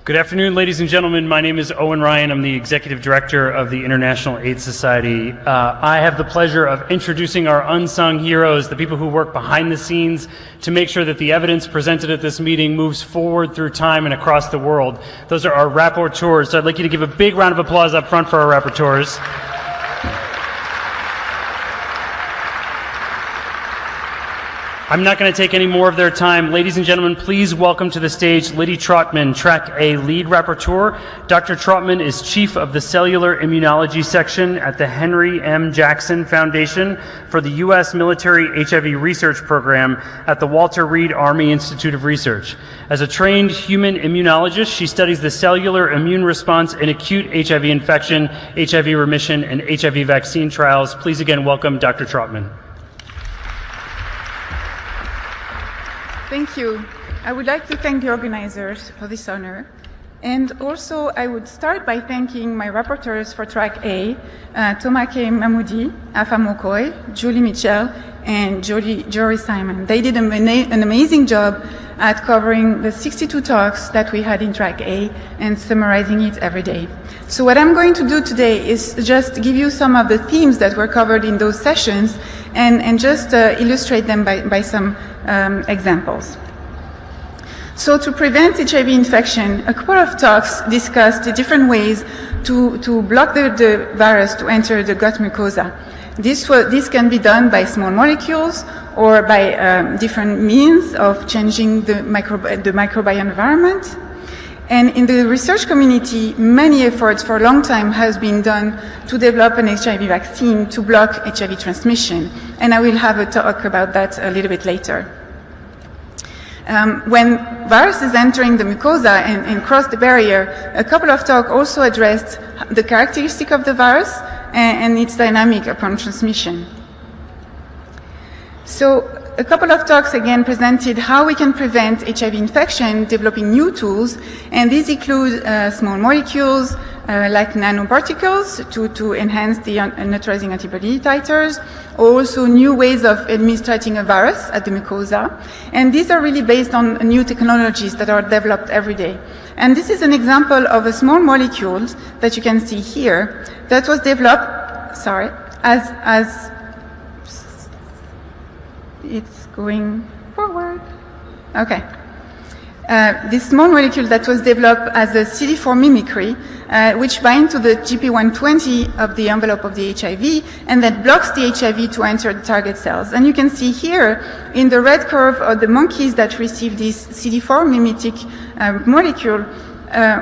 Good afternoon, ladies and gentlemen. My name is Owen Ryan. I'm the Executive Director of the International AIDS Society. I have the pleasure of introducing our unsung heroes, the people who work behind the scenes to make sure that the evidence presented at this meeting moves forward through time and across the world. Those are our rapporteurs. So I'd like you to give a big round of applause up front for our rapporteurs. I'm not going to take any more of their time. Ladies and gentlemen, please welcome to the stage Liddy Trotman, Track A Lead Rapporteur. Dr. Trotman is Chief of the Cellular Immunology Section at the Henry M. Jackson Foundation for the U.S. Military HIV Research Program at the Walter Reed Army Institute of Research. As a trained human immunologist, she studies the cellular immune response in acute HIV infection, HIV remission, and HIV vaccine trials. Please again welcome Dr. Trotman. Thank you. I would like to thank the organizers for this honor. And also, I would start by thanking my rapporteurs for Track A, Tomake Mahmoudi, Afa Mokoy, Julie Mitchell, and Jory Simon. They did an amazing job at covering the 62 talks that we had in Track A and summarizing it every day. So what I'm going to do today is just give you some of the themes that were covered in those sessions and just illustrate them by some examples. So to prevent HIV infection, a couple of talks discussed the different ways to block the virus to enter the gut mucosa. This can be done by small molecules or by different means of changing the microbiome environment. And in the research community, many efforts for a long time has been done to develop an HIV vaccine to block HIV transmission. And I will have a talk about that a little bit later. When viruses entering the mucosa and cross the barrier, a couple of talks also addressed the characteristic of the virus and its dynamic upon transmission. So a couple of talks again presented how we can prevent HIV infection, developing new tools, and these include small molecules like nanoparticles to enhance the neutralizing antibody titers, also new ways of administrating a virus at the mucosa. And these are really based on new technologies that are developed every day. And this is an example of a small molecule that you can see here that was developed, as it's going forward. Okay. This small molecule that was developed as a CD4 mimicry, which binds to the GP120 of the envelope of the HIV and that blocks the HIV to enter the target cells. And you can see here in the red curve of the monkeys that received this CD4 mimetic molecule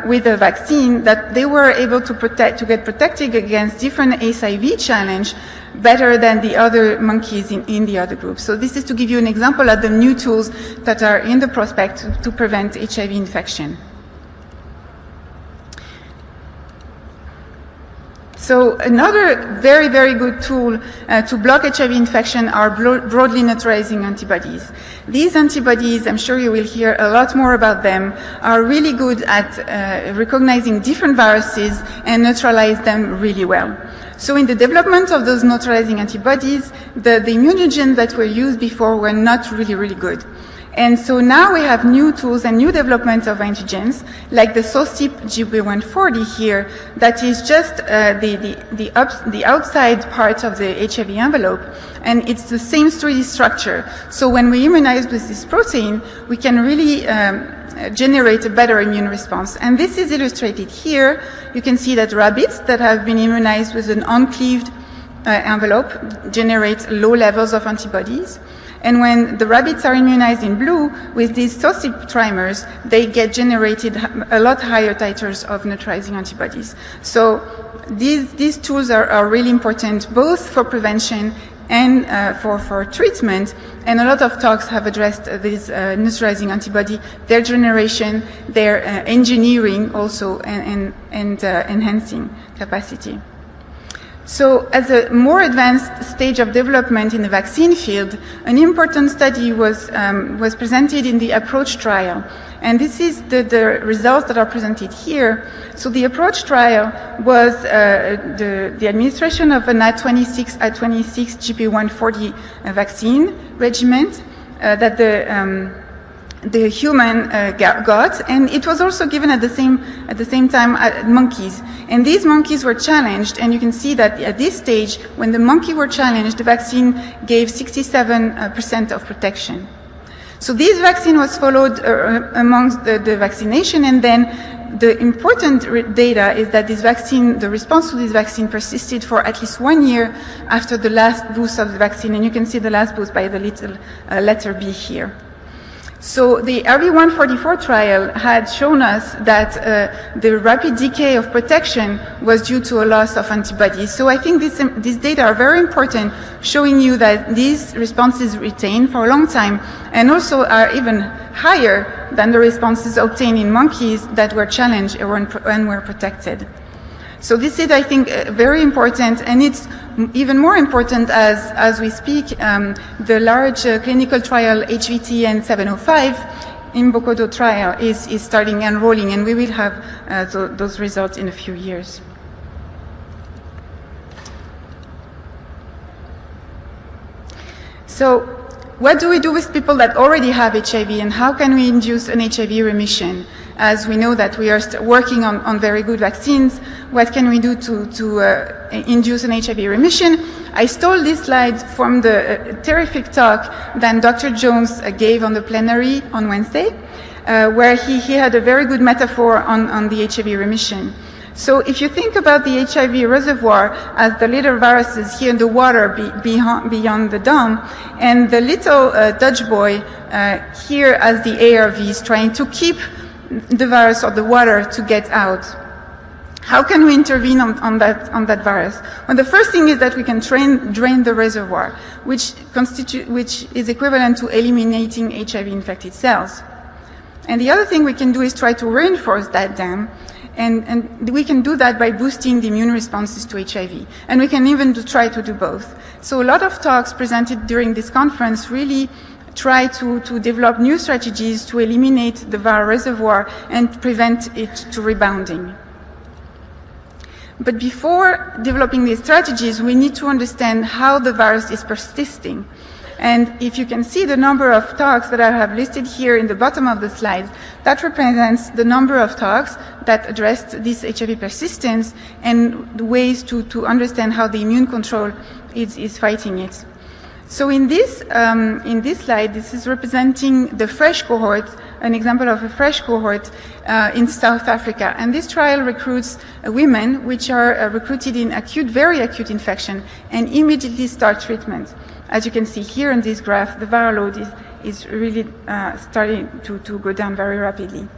with a vaccine that they were able to get protected against different HIV challenge better than the other monkeys in the other groups. So this is to give you an example of the new tools that are in the prospect to prevent HIV infection. So another very, very good tool to block HIV infection are broadly neutralizing antibodies. These antibodies, I'm sure you will hear a lot more about them, are really good at recognizing different viruses and neutralize them really well. So in the development of those neutralizing antibodies, the immunogens that were used before were not really good. And so now we have new tools and new development of antigens, like the SOCIP GB140 here, that is just the outside part of the HIV envelope, and it's the same 3D structure. So when we immunize with this protein, we can really generate a better immune response. And this is illustrated here. You can see that rabbits that have been immunized with an uncleaved envelope generate low levels of antibodies. And when the rabbits are immunized in blue with these SOCIP trimers, they get generated a lot higher titers of neutralizing antibodies. So these tools are really important both for prevention and for treatment. And a lot of talks have addressed this neutralizing antibody, their generation, their engineering also, and enhancing capacity. So as a more advanced stage of development in the vaccine field, an important study was presented in the APPROACH trial. And this is the results that are presented here. So the APPROACH trial was the administration of an At26 GP140 vaccine regimen that the human got, and it was also given at the same time at monkeys. And these monkeys were challenged, and you can see that at this stage, when the monkey were challenged, the vaccine gave 67% of protection. So this vaccine was followed amongst the vaccination, and then the important data is that this vaccine, the response to this vaccine persisted for at least 1 year after the last boost of the vaccine, and you can see the last boost by the little letter B here. So the RV144 trial had shown us that the rapid decay of protection was due to a loss of antibodies. So I think these data are very important, showing you that these responses retain for a long time and also are even higher than the responses obtained in monkeys that were challenged and were protected. So this is, I think, very important, and it's even more important as we speak. The large clinical trial HVTN 705 in Bokodo trial is starting enrolling, and we will have those results in a few years. So what do we do with people that already have HIV, and how can we induce an HIV remission? As we know that we are working on very good vaccines, what can we do to induce an HIV remission? I stole this slide from the terrific talk that Dr. Jones gave on the plenary on Wednesday, where he had a very good metaphor on the HIV remission. So if you think about the HIV reservoir as the little viruses here in the water beyond the dome, and the little Dutch boy here as the ARVs trying to keep the virus or the water to get out. How can we intervene on that virus? Well, the first thing is that we can drain the reservoir, which is equivalent to eliminating HIV-infected cells. And the other thing we can do is try to reinforce that dam, and we can do that by boosting the immune responses to HIV. And we can even try to do both. So a lot of talks presented during this conference really try to develop new strategies to eliminate the viral reservoir and prevent it to rebounding. But before developing these strategies, we need to understand how the virus is persisting. And if you can see the number of talks that I have listed here in the bottom of the slides, that represents the number of talks that addressed this HIV persistence and the ways to understand how the immune control is fighting it. So in this slide, this is representing the fresh cohort, an example of a fresh cohort in South Africa. And this trial recruits women which are recruited in very acute infection and immediately start treatment. As you can see here in this graph, the viral load is really starting to go down very rapidly.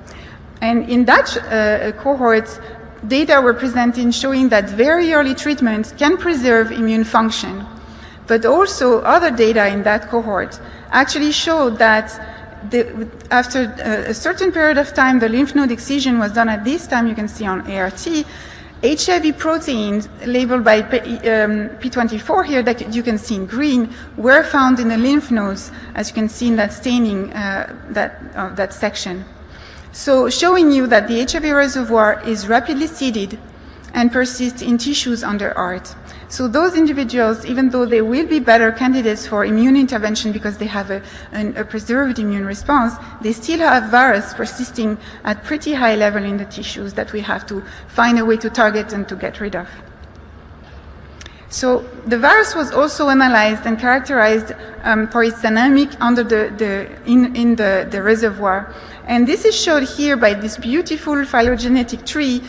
And in that cohort, data were presented showing that very early treatment can preserve immune function. But also other data in that cohort actually showed that after a certain period of time, the lymph node excision was done at this time, you can see on ART, HIV proteins labeled by P24 here that you can see in green were found in the lymph nodes, as you can see in that staining, that section. So showing you that the HIV reservoir is rapidly seeded and persists in tissues under ART. So those individuals, even though they will be better candidates for immune intervention because they have a preserved immune response, they still have virus persisting at pretty high level in the tissues that we have to find a way to target and to get rid of. So the virus was also analyzed and characterized for its dynamic under in the reservoir. And this is showed here by this beautiful phylogenetic tree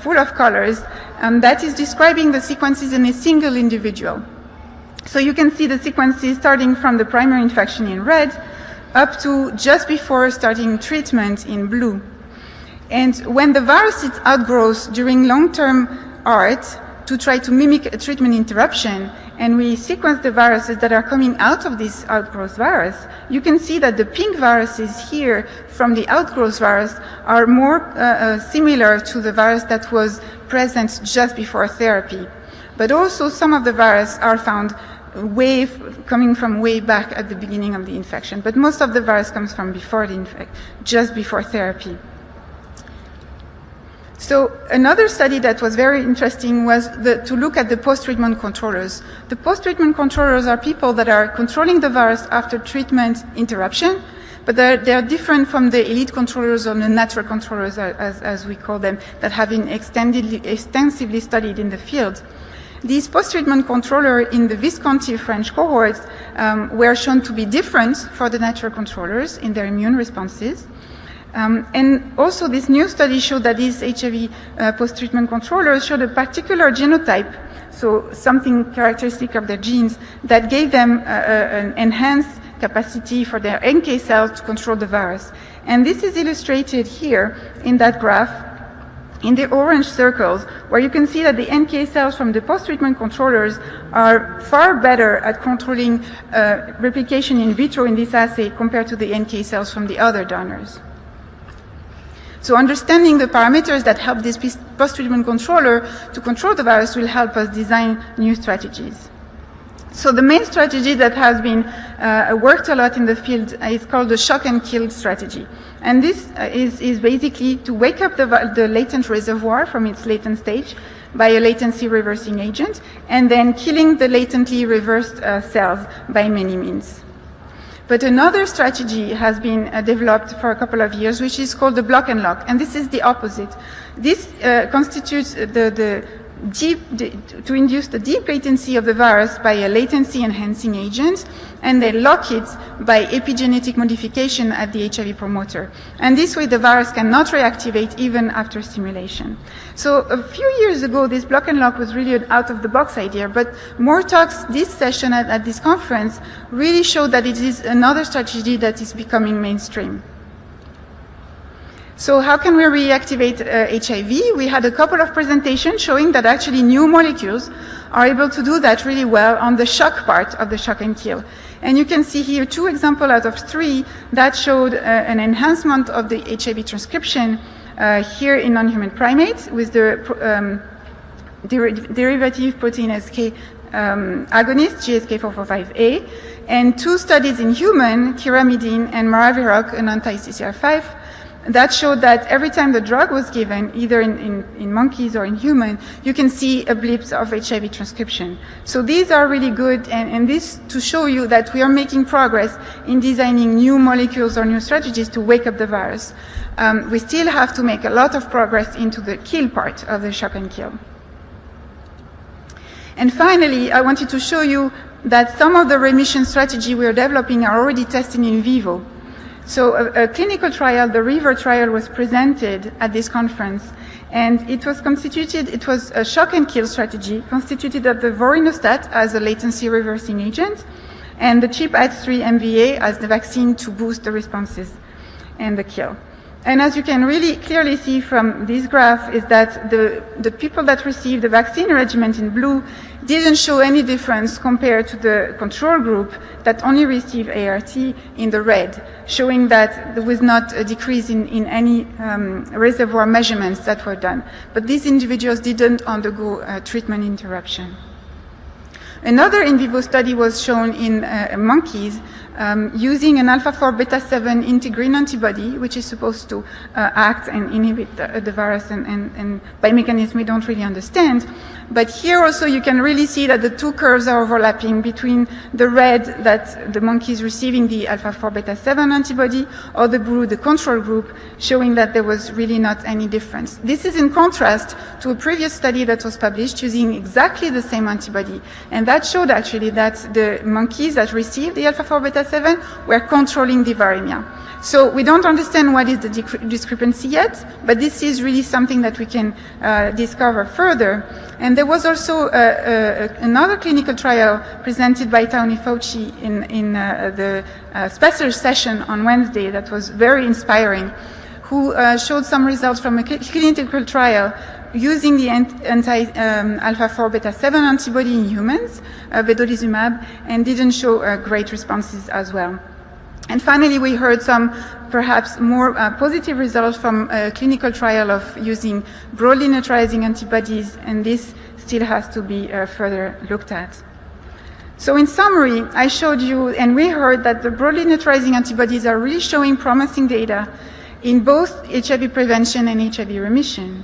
full of colors that is describing the sequences in a single individual. So you can see the sequences starting from the primary infection in red up to just before starting treatment in blue. And when the virus outgrows during long-term ART to try to mimic a treatment interruption, and we sequence the viruses that are coming out of this outgrowth virus, you can see that the pink viruses here from the outgrowth virus are more similar to the virus that was present just before therapy. But also some of the virus are found coming from way back at the beginning of the infection. But most of the virus comes from before the just before therapy. So another study that was very interesting was to look at the post-treatment controllers. The post-treatment controllers are people that are controlling the virus after treatment interruption, but they're different from the elite controllers or the natural controllers, as we call them, that have been extensively studied in the field. These post-treatment controllers in the Visconti French cohorts were shown to be different for the natural controllers in their immune responses. And also this new study showed that these HIV post-treatment controllers showed a particular genotype, so something characteristic of their genes, that gave them an enhanced capacity for their NK cells to control the virus. And this is illustrated here in that graph in the orange circles, where you can see that the NK cells from the post-treatment controllers are far better at controlling replication in vitro in this assay compared to the NK cells from the other donors. So understanding the parameters that help this post-treatment controller to control the virus will help us design new strategies. So the main strategy that has been worked a lot in the field is called the shock and kill strategy. And this is basically to wake up the latent reservoir from its latent stage by a latency reversing agent, and then killing the latently reversed cells by many means. But another strategy has been developed for a couple of years, which is called the block and lock, and this is the opposite. This constitutes to induce the deep latency of the virus by a latency enhancing agent, and then lock it by epigenetic modification at the HIV promoter. And this way the virus cannot reactivate even after stimulation. So a few years ago, this block and lock was really an out-of-the-box idea, but more talks this session at this conference really showed that it is another strategy that is becoming mainstream. So how can we reactivate HIV? We had a couple of presentations showing that actually new molecules are able to do that really well on the shock part of the shock and kill. And you can see here 2 examples out of 3 that showed an enhancement of the HIV transcription here in non-human primates with the derivative protein SK agonist, GSK445A, and 2 studies in human, kiramidine and maraviroc, an anti-CCR5, that showed that every time the drug was given, either in monkeys or in human, you can see a blip of HIV transcription. So these are really good, and this to show you that we are making progress in designing new molecules or new strategies to wake up the virus. We still have to make a lot of progress into the kill part of the shock and kill. And finally, I wanted to show you that some of the remission strategy we are developing are already tested in vivo. So a clinical trial, the River trial, was presented at this conference, and it was a shock and kill strategy constituted of the vorinostat as a latency reversing agent and the ChIP-ADS3 MVA as the vaccine to boost the responses and the kill. And as you can really clearly see from this graph is that the people that received the vaccine regimen in blue didn't show any difference compared to the control group that only received ART in the red, showing that there was not a decrease in any reservoir measurements that were done. But these individuals didn't undergo treatment interruption. Another in vivo study was shown in monkeys using an alpha-4 beta-7 integrin antibody, which is supposed to act and inhibit the virus and by mechanism we don't really understand. But here also you can really see that the 2 curves are overlapping between the red that the monkeys receiving the alpha-4 beta-7 antibody or the blue, the control group, showing that there was really not any difference. This is in contrast to a previous study that was published using exactly the same antibody, and that showed actually that the monkeys that received the alpha-4 beta-7 were controlling the viremia. So we don't understand what is the discrepancy yet, but this is really something that we can discover further. And there was also another clinical trial presented by Tony Fauci in the special session on Wednesday that was very inspiring, who showed some results from a clinical trial using the anti-alpha-4 beta-7 antibody in humans, vedolizumab, and didn't show great responses as well. And finally, we heard some perhaps more positive results from a clinical trial of using broadly neutralizing antibodies, and this still has to be further looked at. So in summary, I showed you, and we heard that the broadly neutralizing antibodies are really showing promising data in both HIV prevention and HIV remission.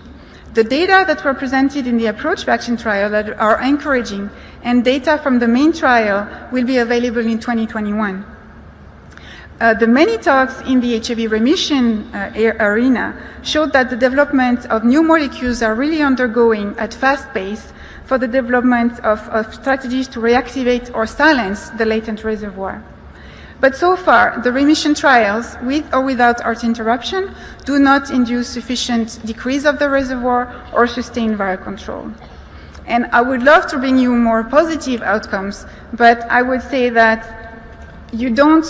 The data that were presented in the approach vaccine trial that are encouraging, and data from the main trial will be available in 2021. The many talks in the HIV remission arena showed that the development of new molecules are really undergoing at fast pace for the development of strategies to reactivate or silence the latent reservoir. But so far, the remission trials, with or without ART interruption, do not induce sufficient decrease of the reservoir or sustain viral control. And I would love to bring you more positive outcomes, but I would say that you don't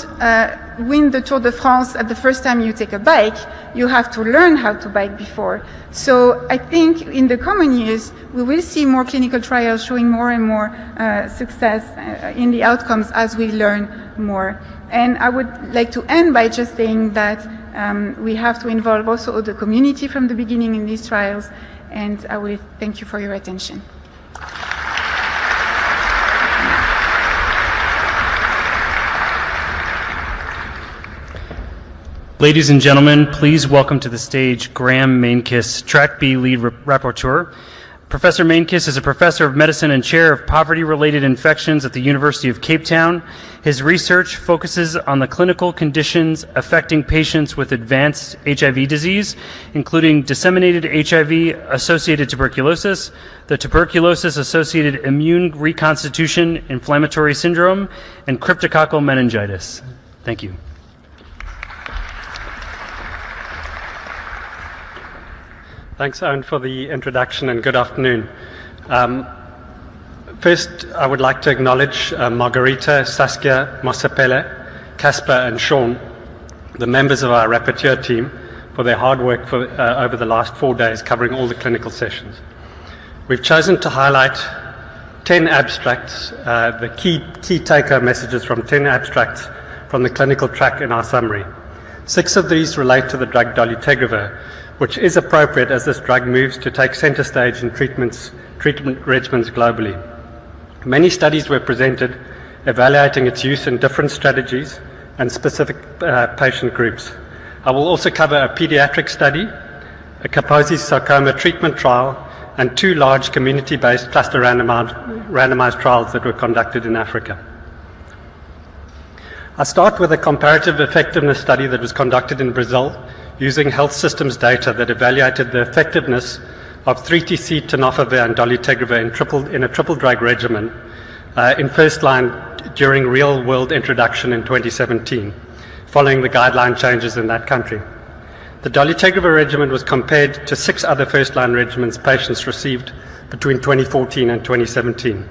win the Tour de France at the first time you take a bike. You have to learn how to bike before. So I think in the coming years, we will see more clinical trials showing more and more success in the outcomes as we learn more. And I would like to end by just saying that we have to involve also the community from the beginning in these trials. And I will thank you for your attention. Ladies and gentlemen, please welcome to the stage Graham Mainkiss, Track B Lead Rapporteur. Professor Mainkiss is a professor of medicine and chair of poverty-related infections at the University of Cape Town. His research focuses on the clinical conditions affecting patients with advanced HIV disease, including disseminated HIV-associated tuberculosis, the tuberculosis-associated immune reconstitution inflammatory syndrome, and cryptococcal meningitis. Thank you. Thanks, Owen, for the introduction, and good afternoon. First, I would like to acknowledge Margarita, Saskia, Mosapele, Casper, and Sean, the members of our rapporteur team, for their hard work over the last 4 days covering all the clinical sessions. We've chosen to highlight 10 abstracts, the key take-home messages from 10 abstracts from the clinical track in our summary. 6 of these relate to the drug dolutegravir, which is appropriate as this drug moves to take center stage in treatment regimens globally. Many studies were presented evaluating its use in different strategies and specific patient groups. I will also cover a pediatric study, a Kaposi's sarcoma treatment trial, and 2 large community-based cluster randomized trials that were conducted in Africa. I start with a comparative effectiveness study that was conducted in Brazil using health systems data that evaluated the effectiveness of 3TC, tenofovir, and dolutegravir in a triple drug regimen in first line during real-world introduction in 2017, following the guideline changes in that country. The dolutegravir regimen was compared to 6 other first-line regimens patients received between 2014 and 2017.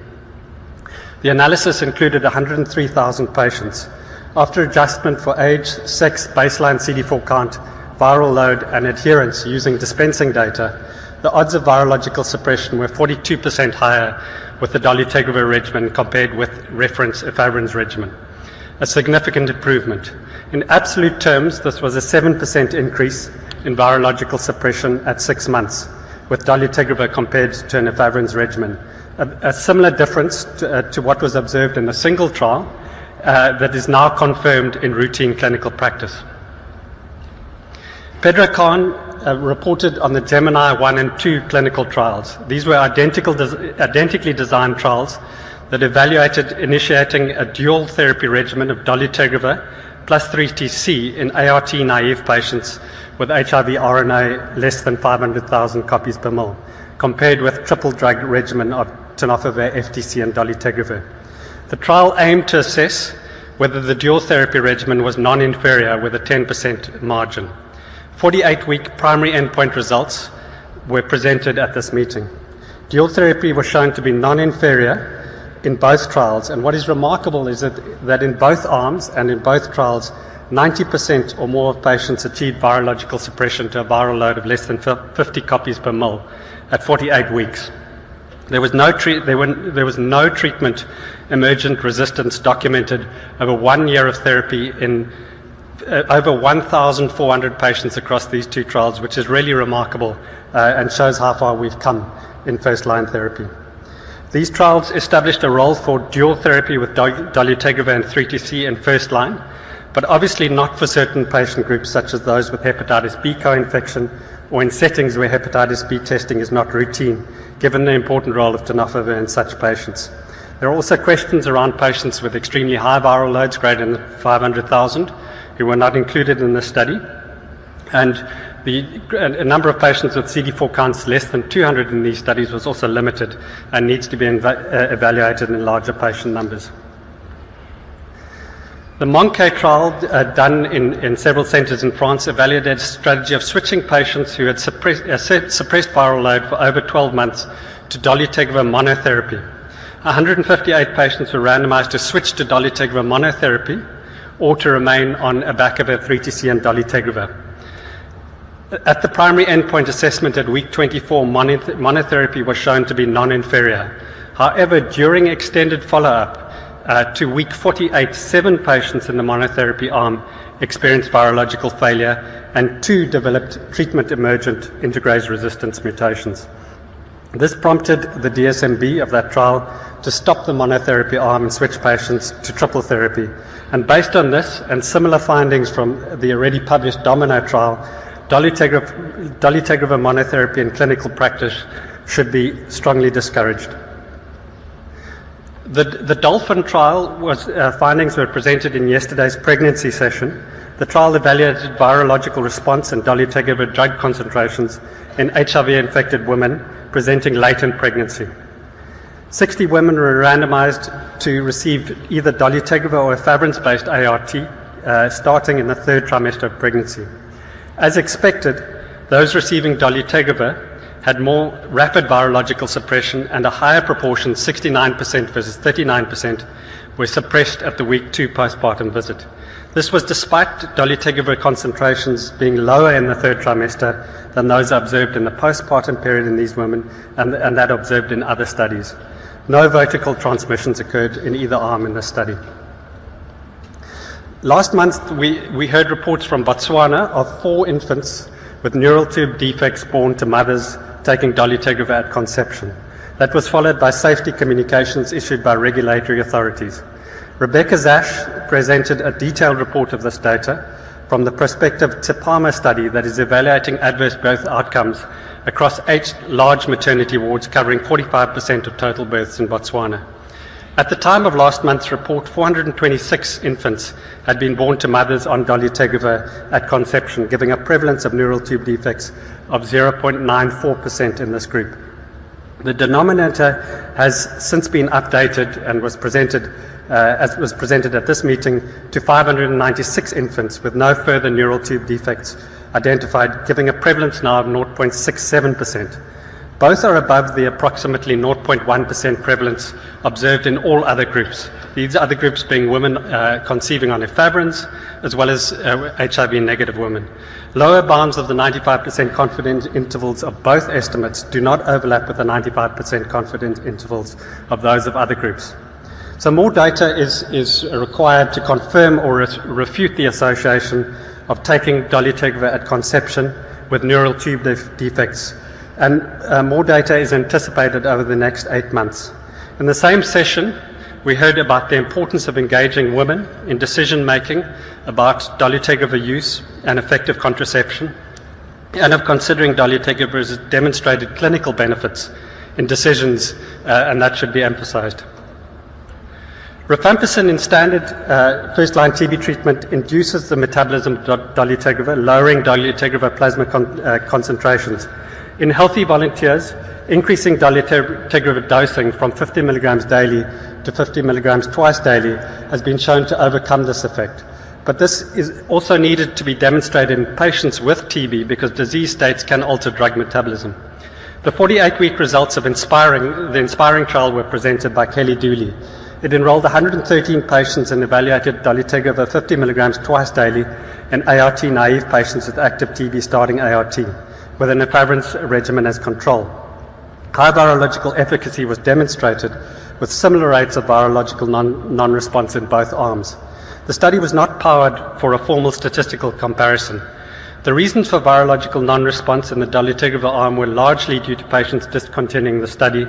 The analysis included 103,000 patients. After adjustment for age, sex, baseline CD4 count, viral load, and adherence using dispensing data, the odds of virological suppression were 42% higher with the dolutegravir regimen compared with reference efavirenz regimen, a significant improvement. In absolute terms, this was a 7% increase in virological suppression at 6 months with dolutegravir compared to an efavirenz regimen, a similar difference to what was observed in a single trial that is now confirmed in routine clinical practice. Pedro Khan reported on the Gemini 1 and 2 clinical trials. These were identically designed trials that evaluated initiating a dual therapy regimen of dolutegravir plus 3TC in ART-naive patients with HIV RNA less than 500,000 copies per ml, compared with triple drug regimen of tenofovir, FTC, and dolutegravir. The trial aimed to assess whether the dual therapy regimen was non-inferior with a 10% margin. 48-week primary endpoint results were presented at this meeting. Dual therapy was shown to be non-inferior in both trials, and what is remarkable is that in both arms and in both trials, 90% or more of patients achieved virological suppression to a viral load of less than 50 copies per ml at 48 weeks. There was no treatment emergent resistance documented over 1 year of therapy in over 1,400 patients across these 2 trials, which is really remarkable and shows how far we've come in first-line therapy. These trials established a role for dual therapy with dolutegravir and 3TC in first line, but obviously not for certain patient groups such as those with hepatitis B co-infection or in settings where hepatitis B testing is not routine, given the important role of tenofovir in such patients. There are also questions around patients with extremely high viral loads greater than 500,000, who were not included in the study, and a number of patients with CD4 counts less than 200 in these studies was also limited and needs to be evaluated in larger patient numbers. The Monkey trial, done in several centres in France, evaluated a strategy of switching patients who had suppressed viral load for over 12 months to dolutegravir monotherapy. 158 patients were randomized to switch to dolutegravir monotherapy or to remain on abacavir, 3TC, and dolutegravir. At the primary endpoint assessment at week 24, monotherapy was shown to be non-inferior. However, during extended follow-up, to week 48, 7 patients in the monotherapy arm experienced virological failure and 2 developed treatment-emergent integrase resistance mutations. This prompted the DSMB of that trial to stop the monotherapy arm and switch patients to triple therapy. And based on this and similar findings from the already published Domino trial, dolutegravir monotherapy in clinical practice should be strongly discouraged. The Dolphin trial findings were presented in yesterday's pregnancy session. The trial evaluated virological response and dolutegravir drug concentrations in HIV-infected women presenting late in pregnancy. 60 women were randomized to receive either dolutegravir or efavirenz-based ART starting in the 3rd trimester of pregnancy. As expected, those receiving dolutegravir had more rapid virological suppression, and a higher proportion, 69% versus 39%, were suppressed at the week 2 postpartum visit. This was despite dolutegravir concentrations being lower in the 3rd trimester than those observed in the postpartum period in these women and that observed in other studies. No vertical transmissions occurred in either arm in this study. Last month, we heard reports from Botswana of 4 infants with neural tube defects born to mothers taking dolutegravir at conception. That was followed by safety communications issued by regulatory authorities. Rebecca Zash presented a detailed report of this data from the prospective TIPAMA study that is evaluating adverse birth outcomes across 8 large maternity wards covering 45% of total births in Botswana. At the time of last month's report, 426 infants had been born to mothers on dolutegravir at conception, giving a prevalence of neural tube defects of 0.94% in this group. The denominator has since been updated and was presented as was presented at this meeting to 596 infants with no further neural tube defects identified, giving a prevalence now of 0.67%. Both are above the approximately 0.1% prevalence observed in all other groups, these other groups being women conceiving on efavirenz, as well as HIV-negative women. Lower bounds of the 95% confidence intervals of both estimates do not overlap with the 95% confidence intervals of those of other groups. So more data is required to confirm or refute the association of taking dolutegravir at conception with neural tube defects. And more data is anticipated over the next 8 months. In the same session, we heard about the importance of engaging women in decision-making about dolutegravir use and effective contraception, and of considering dolutegravir's demonstrated clinical benefits in decisions, and that should be emphasized. Rifampicin in standard first-line TB treatment induces the metabolism of dolutegravir, lowering dolutegravir plasma concentrations. In healthy volunteers, increasing dolutegravir dosing from 50 milligrams daily to 50 milligrams twice daily has been shown to overcome this effect. But this is also needed to be demonstrated in patients with TB because disease states can alter drug metabolism. The 48-week results of the Inspiring trial were presented by Kelly Dooley. It enrolled 113 patients and evaluated dolutegravir 50 milligrams twice daily in ART-naive patients with active TB starting ART, with an efavirenz regimen as control. High virological efficacy was demonstrated with similar rates of virological non-response in both arms. The study was not powered for a formal statistical comparison. The reasons for virological non-response in the dolutegravir arm were largely due to patients discontinuing the study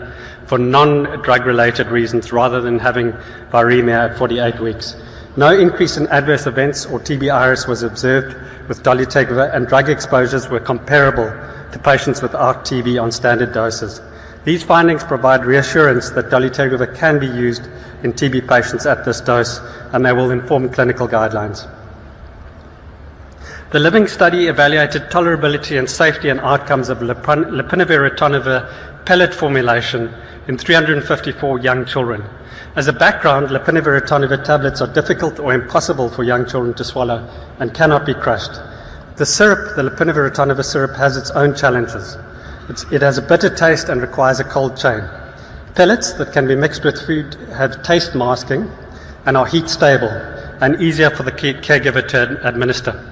for non-drug-related reasons rather than having viremia at 48 weeks. No increase in adverse events or TB iris was observed with dolutegravir, and drug exposures were comparable to patients without TB on standard doses. These findings provide reassurance that dolutegravir can be used in TB patients at this dose, and they will inform clinical guidelines. The living study evaluated tolerability and safety and outcomes of lopinavir-ritonavir pellet formulation in 354 young children. As a background, lopinavir-ritonavir tablets are difficult or impossible for young children to swallow and cannot be crushed. The syrup, the lopinavir-ritonavir syrup, has its own challenges. It has a bitter taste and requires a cold chain. Pellets that can be mixed with food have taste masking and are heat stable and easier for the caregiver to administer.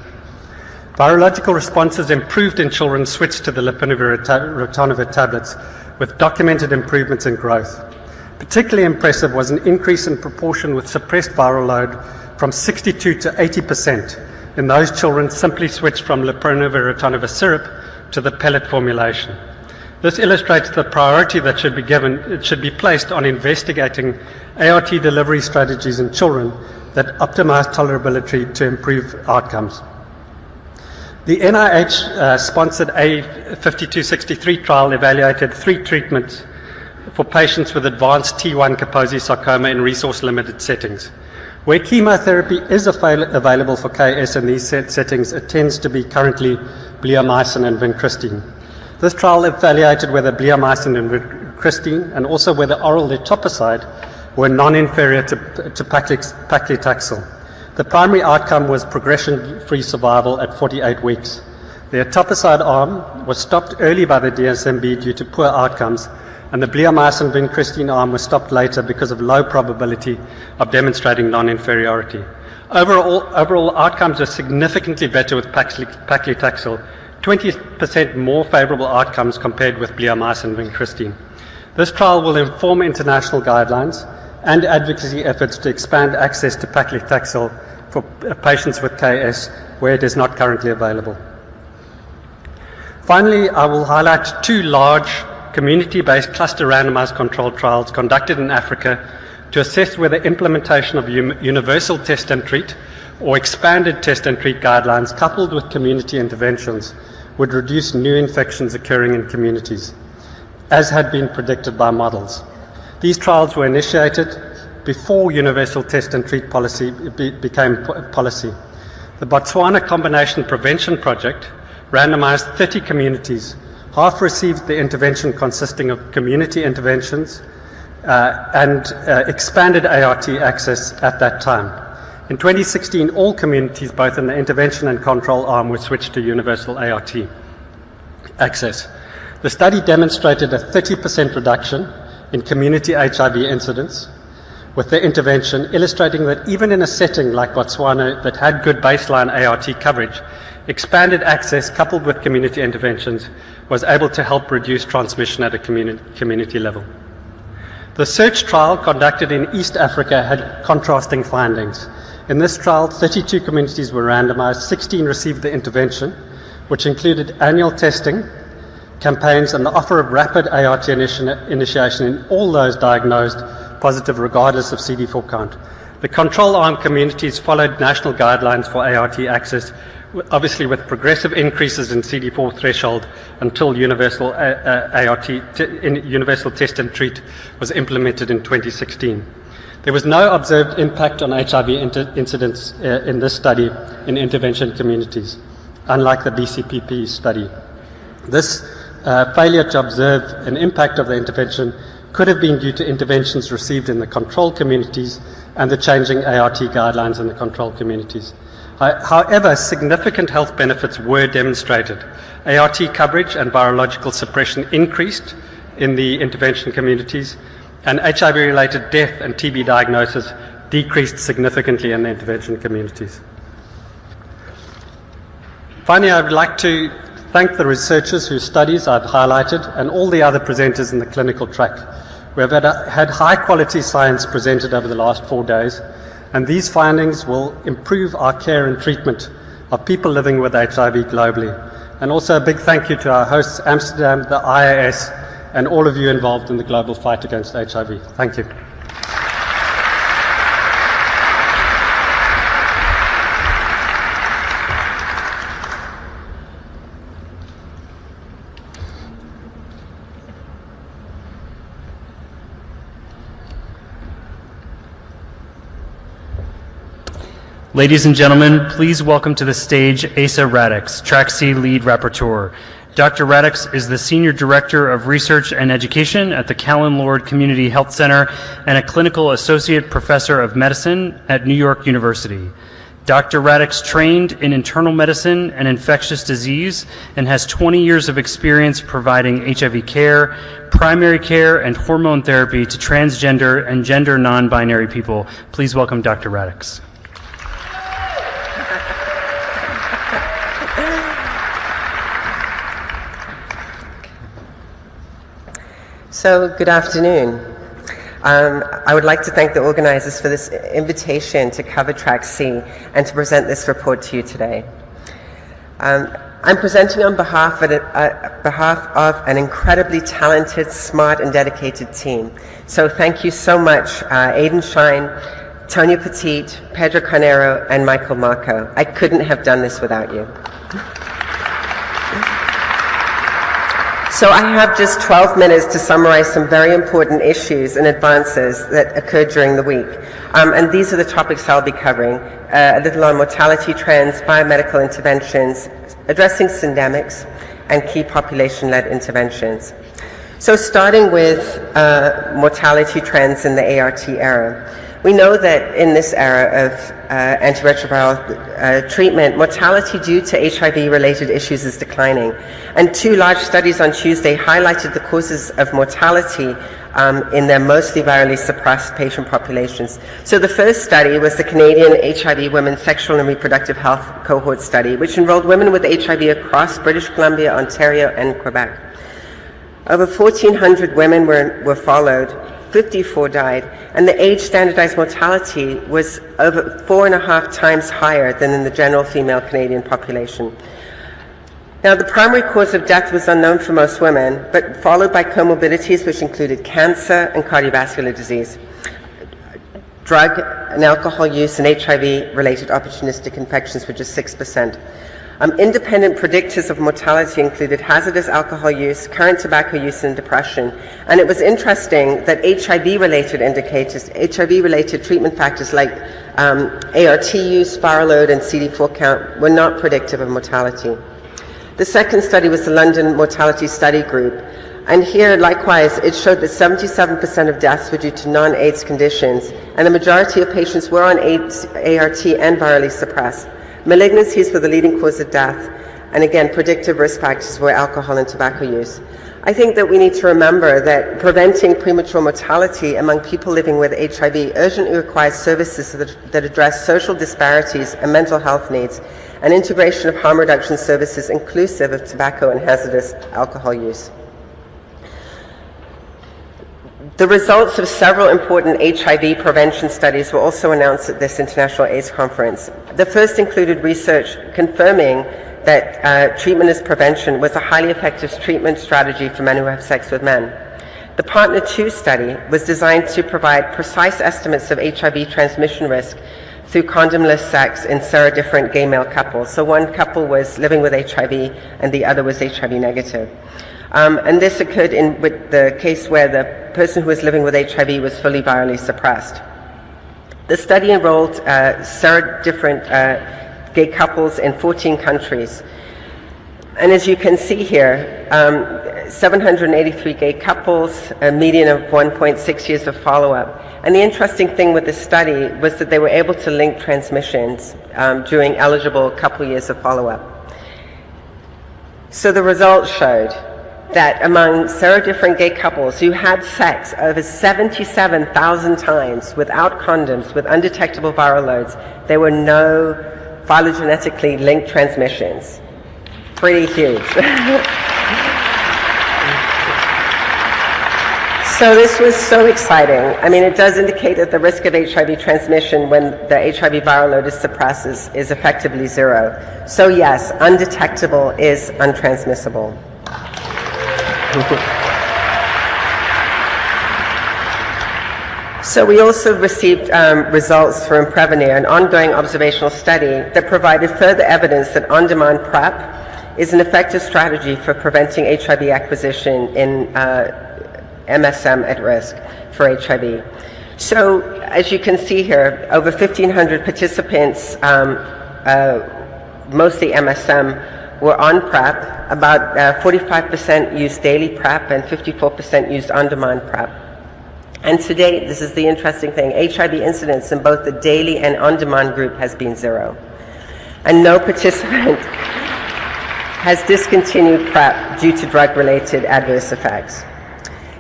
Virological responses improved in children switched to the lopinavir-ritonavir tablets with documented improvements in growth. Particularly impressive was an increase in proportion with suppressed viral load from 62 to 80% in those children simply switched from lopinavir-ritonavir syrup to the pellet formulation. This illustrates the priority that should be placed on investigating ART delivery strategies in children that optimize tolerability to improve outcomes. The NIH-sponsored A5263 trial evaluated 3 treatments for patients with advanced T1 Kaposi sarcoma in resource-limited settings. Where chemotherapy is available for KS in these settings, it tends to be currently bleomycin and vincristine. This trial evaluated whether bleomycin and vincristine and also whether oral etoposide were non-inferior to paclitaxel. The primary outcome was progression-free survival at 48 weeks. The etoposide arm was stopped early by the DSMB due to poor outcomes, and the bleomycin vincristine arm was stopped later because of low probability of demonstrating non-inferiority. Overall outcomes are significantly better with paclitaxel, 20% more favorable outcomes compared with bleomycin vincristine. This trial will inform international guidelines and advocacy efforts to expand access to paclitaxel for patients with KS where it is not currently available. Finally, I will highlight 2 large community-based cluster randomized controlled trials conducted in Africa to assess whether implementation of universal test and treat or expanded test and treat guidelines coupled with community interventions would reduce new infections occurring in communities, as had been predicted by models. These trials were initiated before universal test and treat policy became policy. The Botswana Combination Prevention Project randomized 30 communities. Half received the intervention consisting of community interventions and expanded ART access at that time. In 2016, all communities, both in the intervention and control arm, were switched to universal ART access. The study demonstrated a 30% reduction in community HIV incidence with the intervention, illustrating that even in a setting like Botswana that had good baseline ART coverage, expanded access coupled with community interventions was able to help reduce transmission at a community level. The SEARCH trial conducted in East Africa had contrasting findings. In this trial, 32 communities were randomized, 16 received the intervention, which included annual testing campaigns and the offer of rapid ART initiation in all those diagnosed positive regardless of CD4 count. The control arm communities followed national guidelines for ART access, obviously with progressive increases in CD4 threshold until universal universal test and treat was implemented in 2016. There was no observed impact on HIV incidence in this study in intervention communities, unlike the BCPP study. This failure to observe an impact of the intervention could have been due to interventions received in the control communities and the changing ART guidelines in the control communities. However, significant health benefits were demonstrated. ART coverage and virological suppression increased in the intervention communities, and HIV-related death and TB diagnosis decreased significantly in the intervention communities. Finally, I would like to thank the researchers whose studies I've highlighted and all the other presenters in the clinical track. We have had high-quality science presented over the last 4 days, and these findings will improve our care and treatment of people living with HIV globally. And also a big thank you to our hosts, Amsterdam, the IAS, and all of you involved in the global fight against HIV. Thank you. Ladies and gentlemen, please welcome to the stage Asa Radix, Track C Lead Rapporteur. Dr. Radix is the Senior Director of Research and Education at the Callan Lord Community Health Center and a Clinical Associate Professor of Medicine at New York University. Dr. Radix trained in internal medicine and infectious disease and has 20 years of experience providing HIV care, primary care, and hormone therapy to transgender and gender non-binary people. Please welcome Dr. Radix. So, good afternoon. I would like to thank the organizers for this invitation to cover Track C and to present this report to you today. I'm presenting on behalf of an incredibly talented, smart, and dedicated team. So thank you so much, Aidan Shine, Tonya Petit, Pedro Carnero, and Michael Marco. I couldn't have done this without you. So I have just 12 minutes to summarize some very important issues and advances that occurred during the week. And these are the topics I'll be covering. A little on mortality trends, biomedical interventions, addressing syndemics, and key population-led interventions. So starting with mortality trends in the ART era. We know that in this era of antiretroviral treatment, mortality due to HIV-related issues is declining. And two large studies on Tuesday highlighted the causes of mortality in their mostly virally suppressed patient populations. So the first study was the Canadian HIV Women's Sexual and Reproductive Health Cohort Study, which enrolled women with HIV across British Columbia, Ontario, and Quebec. Over 1,400 women were followed. 54 died, and the age-standardized mortality was over 4.5 times higher than in the general female Canadian population. Now, the primary cause of death was unknown for most women, but followed by comorbidities which included cancer and cardiovascular disease, drug and alcohol use, and HIV-related opportunistic infections were just 6%. Independent predictors of mortality included hazardous alcohol use, current tobacco use, and depression. And it was interesting that HIV-related indicators, HIV-related treatment factors like ART use, viral load, and CD4 count were not predictive of mortality. The second study was the London Mortality Study Group. And here, likewise, it showed that 77% of deaths were due to non-AIDS conditions, and the majority of patients were on AIDS, ART, and virally suppressed. Malignancies were the leading cause of death, and again, predictive risk factors were alcohol and tobacco use. I think that we need to remember that preventing premature mortality among people living with HIV urgently requires services that address social disparities and mental health needs, and integration of harm reduction services inclusive of tobacco and hazardous alcohol use. The results of several important HIV prevention studies were also announced at this International AIDS Conference. The first included research confirming that treatment as prevention was a highly effective treatment strategy for men who have sex with men. The Partner 2 study was designed to provide precise estimates of HIV transmission risk through condomless sex in serodifferent gay male couples. So one couple was living with HIV and the other was HIV negative. And this occurred with the case where the person who was living with HIV was fully virally suppressed. The study enrolled different gay couples in 14 countries. And as you can see here, 783 gay couples, a median of 1.6 years of follow-up. And the interesting thing with this study was that they were able to link transmissions during eligible couple years of follow-up. So the results showed that among serodifferent gay couples who had sex over 77,000 times without condoms, with undetectable viral loads, there were no phylogenetically linked transmissions. Pretty huge. So this was so exciting. I mean, it does indicate that the risk of HIV transmission when the HIV viral load is suppressed is effectively zero. So yes, undetectable is untransmissible. So we also received results from Prevenir, an ongoing observational study that provided further evidence that on-demand PrEP is an effective strategy for preventing HIV acquisition in MSM at risk for HIV. So as you can see here, over 1,500 participants, mostly MSM, were on PrEP. About 45% used daily PrEP and 54% used on-demand PrEP. And to date, this is the interesting thing, HIV incidence in both the daily and on-demand group has been 0. And no participant has discontinued PrEP due to drug-related adverse effects.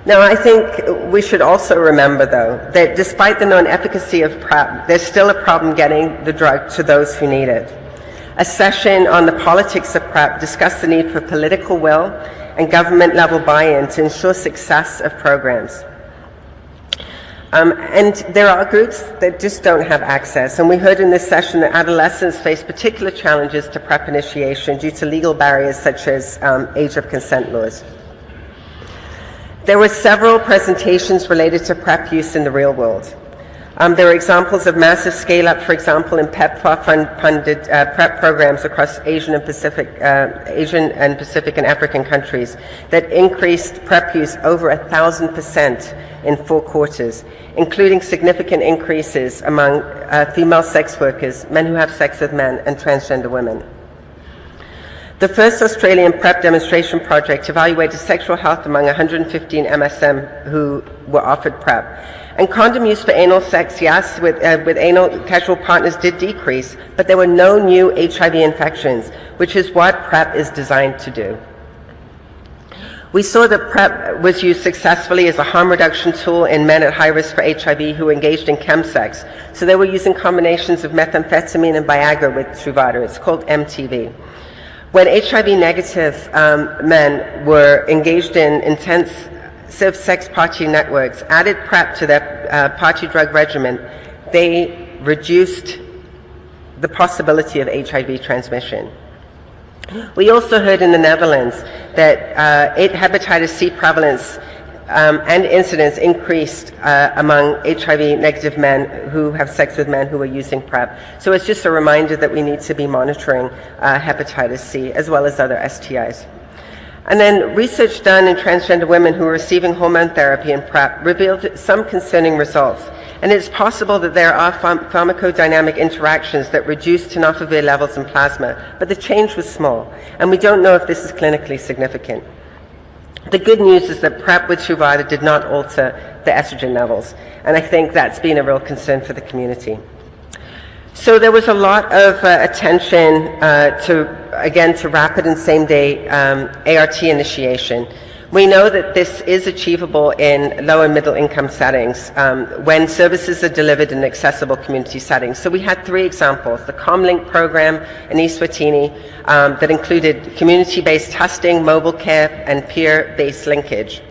Now, I think we should also remember, though, that despite the known efficacy of PrEP, there's still a problem getting the drug to those who need it. A session on the politics of PrEP discussed the need for political will and government-level buy-in to ensure success of programs. And there are groups that just don't have access. And we heard in this session that adolescents face particular challenges to PrEP initiation due to legal barriers such as age of consent laws. There were several presentations related to PrEP use in the real world. There are examples of massive scale-up, for example, in PEPFAR-funded PrEP programs across Asian and Pacific and African countries that increased PrEP use over 1,000% in 4 quarters, including significant increases among female sex workers, men who have sex with men, and transgender women. The first Australian PrEP demonstration project evaluated sexual health among 115 MSM who were offered PrEP. And condom use for anal sex, yes, with anal casual partners did decrease, but there were no new HIV infections, which is what PrEP is designed to do. We saw that PrEP was used successfully as a harm reduction tool in men at high risk for HIV who engaged in chemsex. So they were using combinations of methamphetamine and Viagra with Truvada. It's called MTV. When HIV-negative men were engaged in intensive sex party networks, added PrEP to their party drug regimen, they reduced the possibility of HIV transmission. We also heard in the Netherlands that hepatitis C prevalence and incidence increased among HIV-negative men who have sex with men who are using PrEP. So it's just a reminder that we need to be monitoring hepatitis C as well as other STIs. And then research done in transgender women who are receiving hormone therapy and PrEP revealed some concerning results. And it's possible that there are pharmacodynamic interactions that reduce tenofovir levels in plasma, but the change was small, and we don't know if this is clinically significant. The good news is that PrEP with Truvada did not alter the estrogen levels, and I think that's been a real concern for the community. So there was a lot of attention to rapid and same-day ART initiation. We know that this is achievable in low and middle income settings when services are delivered in accessible community settings. So we had 3 examples: the ComLink program in Eswatini that included community-based testing, mobile care, and peer-based linkage.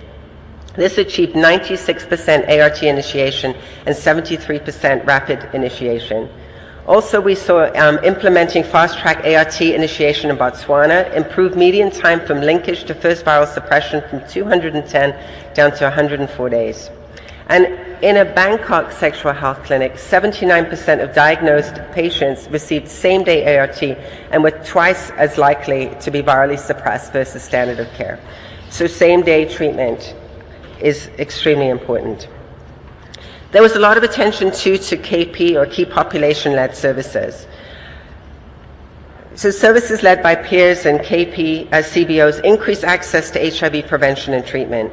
This achieved 96% ART initiation and 73% rapid initiation. Also, we saw implementing fast-track ART initiation in Botswana, improved median time from linkage to first viral suppression from 210 down to 104 days. And in a Bangkok sexual health clinic, 79% of diagnosed patients received same-day ART and were twice as likely to be virally suppressed versus standard of care. So same-day treatment is extremely important. There was a lot of attention too to KP, or key population-led services. So services led by peers and KP CBOs increase access to HIV prevention and treatment.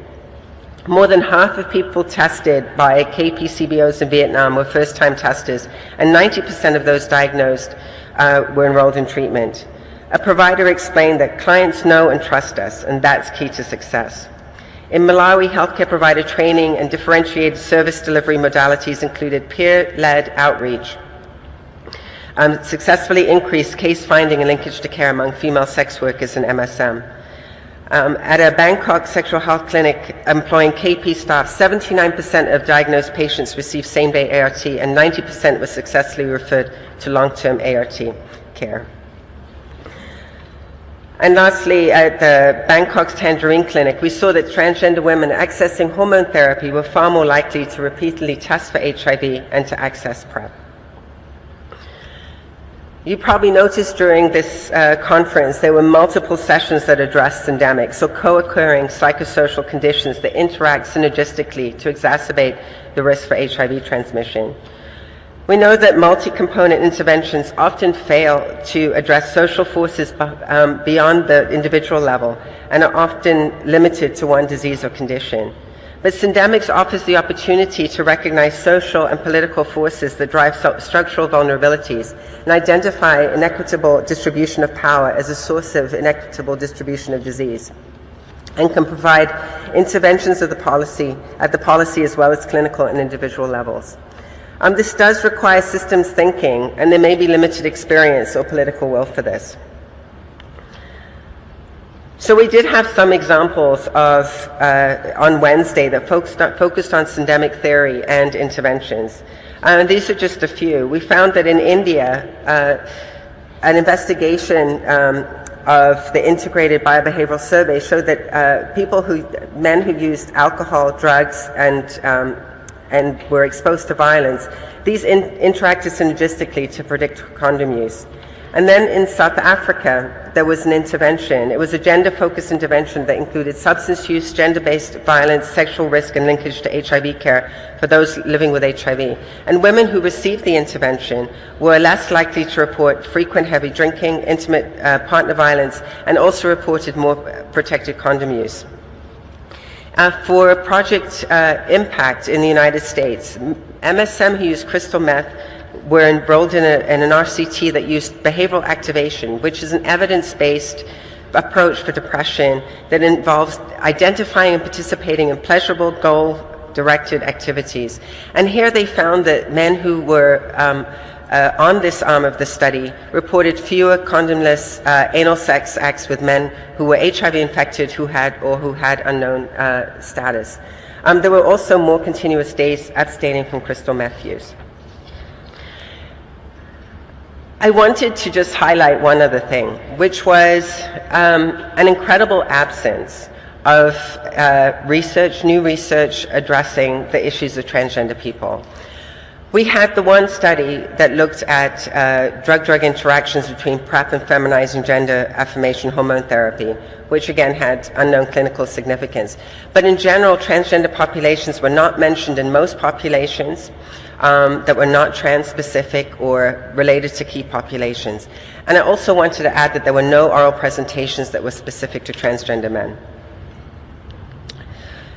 More than half of people tested by KP CBOs in Vietnam were first-time testers, and 90% of those diagnosed were enrolled in treatment. A provider explained that clients know and trust us, and that's key to success. In Malawi, healthcare provider training and differentiated service delivery modalities included peer-led outreach, successfully increased case finding and linkage to care among female sex workers and MSM. At a Bangkok sexual health clinic employing KP staff, 79% of diagnosed patients received same-day ART and 90% were successfully referred to long-term ART care. And lastly, at the Bangkok's Tangerine Clinic, we saw that transgender women accessing hormone therapy were far more likely to repeatedly test for HIV and to access PrEP. You probably noticed during this conference there were multiple sessions that addressed syndemic, so co-occurring psychosocial conditions that interact synergistically to exacerbate the risk for HIV transmission. We know that multi-component interventions often fail to address social forces beyond the individual level and are often limited to one disease or condition. But syndemics offers the opportunity to recognize social and political forces that drive structural vulnerabilities and identify inequitable distribution of power as a source of inequitable distribution of disease, and can provide interventions of the policy, at the policy as well as clinical and individual levels. This does require systems thinking, and there may be limited experience or political will for this. So we did have some examples of, on Wednesday, that focused on syndemic theory and interventions. These are just a few. We found that in India, an investigation of the integrated biobehavioral survey showed that men who used alcohol, drugs, and were exposed to violence, these interacted synergistically to predict condom use. And then in South Africa, there was an intervention. It was a gender-focused intervention that included substance use, gender-based violence, sexual risk, and linkage to HIV care for those living with HIV. And women who received the intervention were less likely to report frequent heavy drinking, intimate partner violence, and also reported more protected condom use. For Project Impact in the United States, MSM who used crystal meth were enrolled in an RCT that used behavioral activation, which is an evidence-based approach for depression that involves identifying and participating in pleasurable, goal-directed activities. And here they found that men who were on this arm of the study reported fewer condomless anal sex acts with men who were HIV infected who had unknown status. There were also more continuous days abstaining from crystal meth use. I wanted to just highlight one other thing, which was an incredible absence of new research addressing the issues of transgender people. We had the one study that looked at drug-drug interactions between PrEP and feminizing gender affirmation hormone therapy, which again had unknown clinical significance. But in general, transgender populations were not mentioned in most populations that were not trans-specific or related to key populations. And I also wanted to add that there were no oral presentations that were specific to transgender men.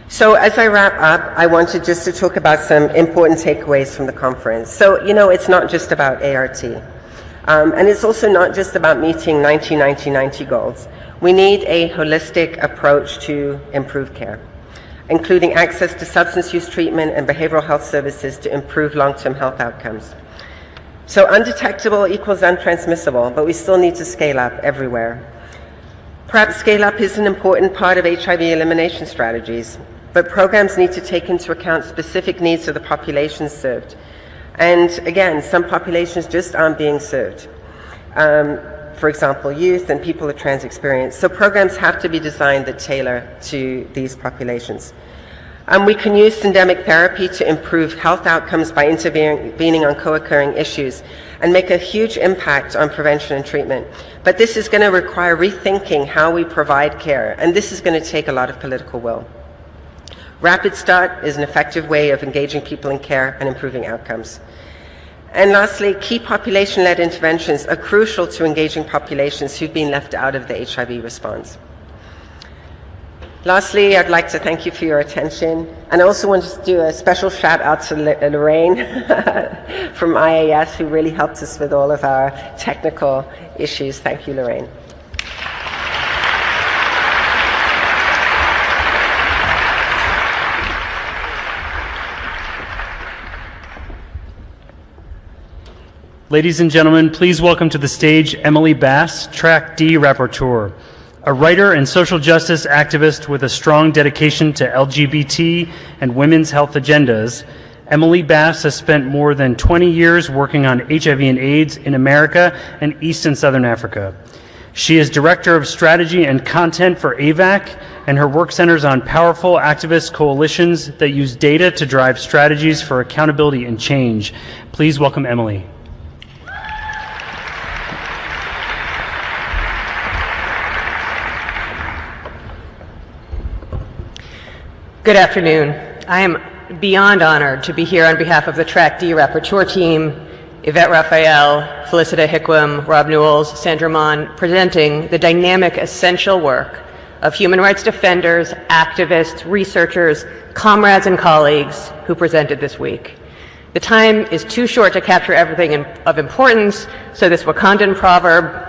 So as I wrap up, I wanted just to talk about some important takeaways from the conference. So, you know, it's not just about ART. And it's also not just about meeting 90-90-90 goals. We need a holistic approach to improve care, including access to substance use treatment and behavioral health services to improve long-term health outcomes. So undetectable equals untransmissible, but we still need to scale up everywhere. Perhaps scale up is an important part of HIV elimination strategies, but programs need to take into account specific needs of the populations served. And again, some populations just aren't being served. For example, youth and people with trans experience. So programs have to be designed that tailor to these populations. We can use syndemic therapy to improve health outcomes by intervening on co-occurring issues and make a huge impact on prevention and treatment. But this is going to require rethinking how we provide care, and this is going to take a lot of political will. Rapid Start is an effective way of engaging people in care and improving outcomes. And lastly, key population-led interventions are crucial to engaging populations who've been left out of the HIV response. Lastly, I'd like to thank you for your attention. And I also want to do a special shout out to Lorraine from IAS, who really helped us with all of our technical issues. Thank you, Lorraine. Ladies and gentlemen, please welcome to the stage Emily Bass, Track D Rapporteur. A writer and social justice activist with a strong dedication to LGBT and women's health agendas, Emily Bass has spent more than 20 years working on HIV and AIDS in America and East and Southern Africa. She is Director of Strategy and Content for AVAC, and her work centers on powerful activist coalitions that use data to drive strategies for accountability and change. Please welcome Emily. Good afternoon. I am beyond honored to be here on behalf of the Track D Rapporteur team, Yvette Raphael, Felicita Hickwam, Rob Newells, Sandra Mon, presenting the dynamic, essential work of human rights defenders, activists, researchers, comrades, and colleagues who presented this week. The time is too short to capture everything of importance, so this Wakandan proverb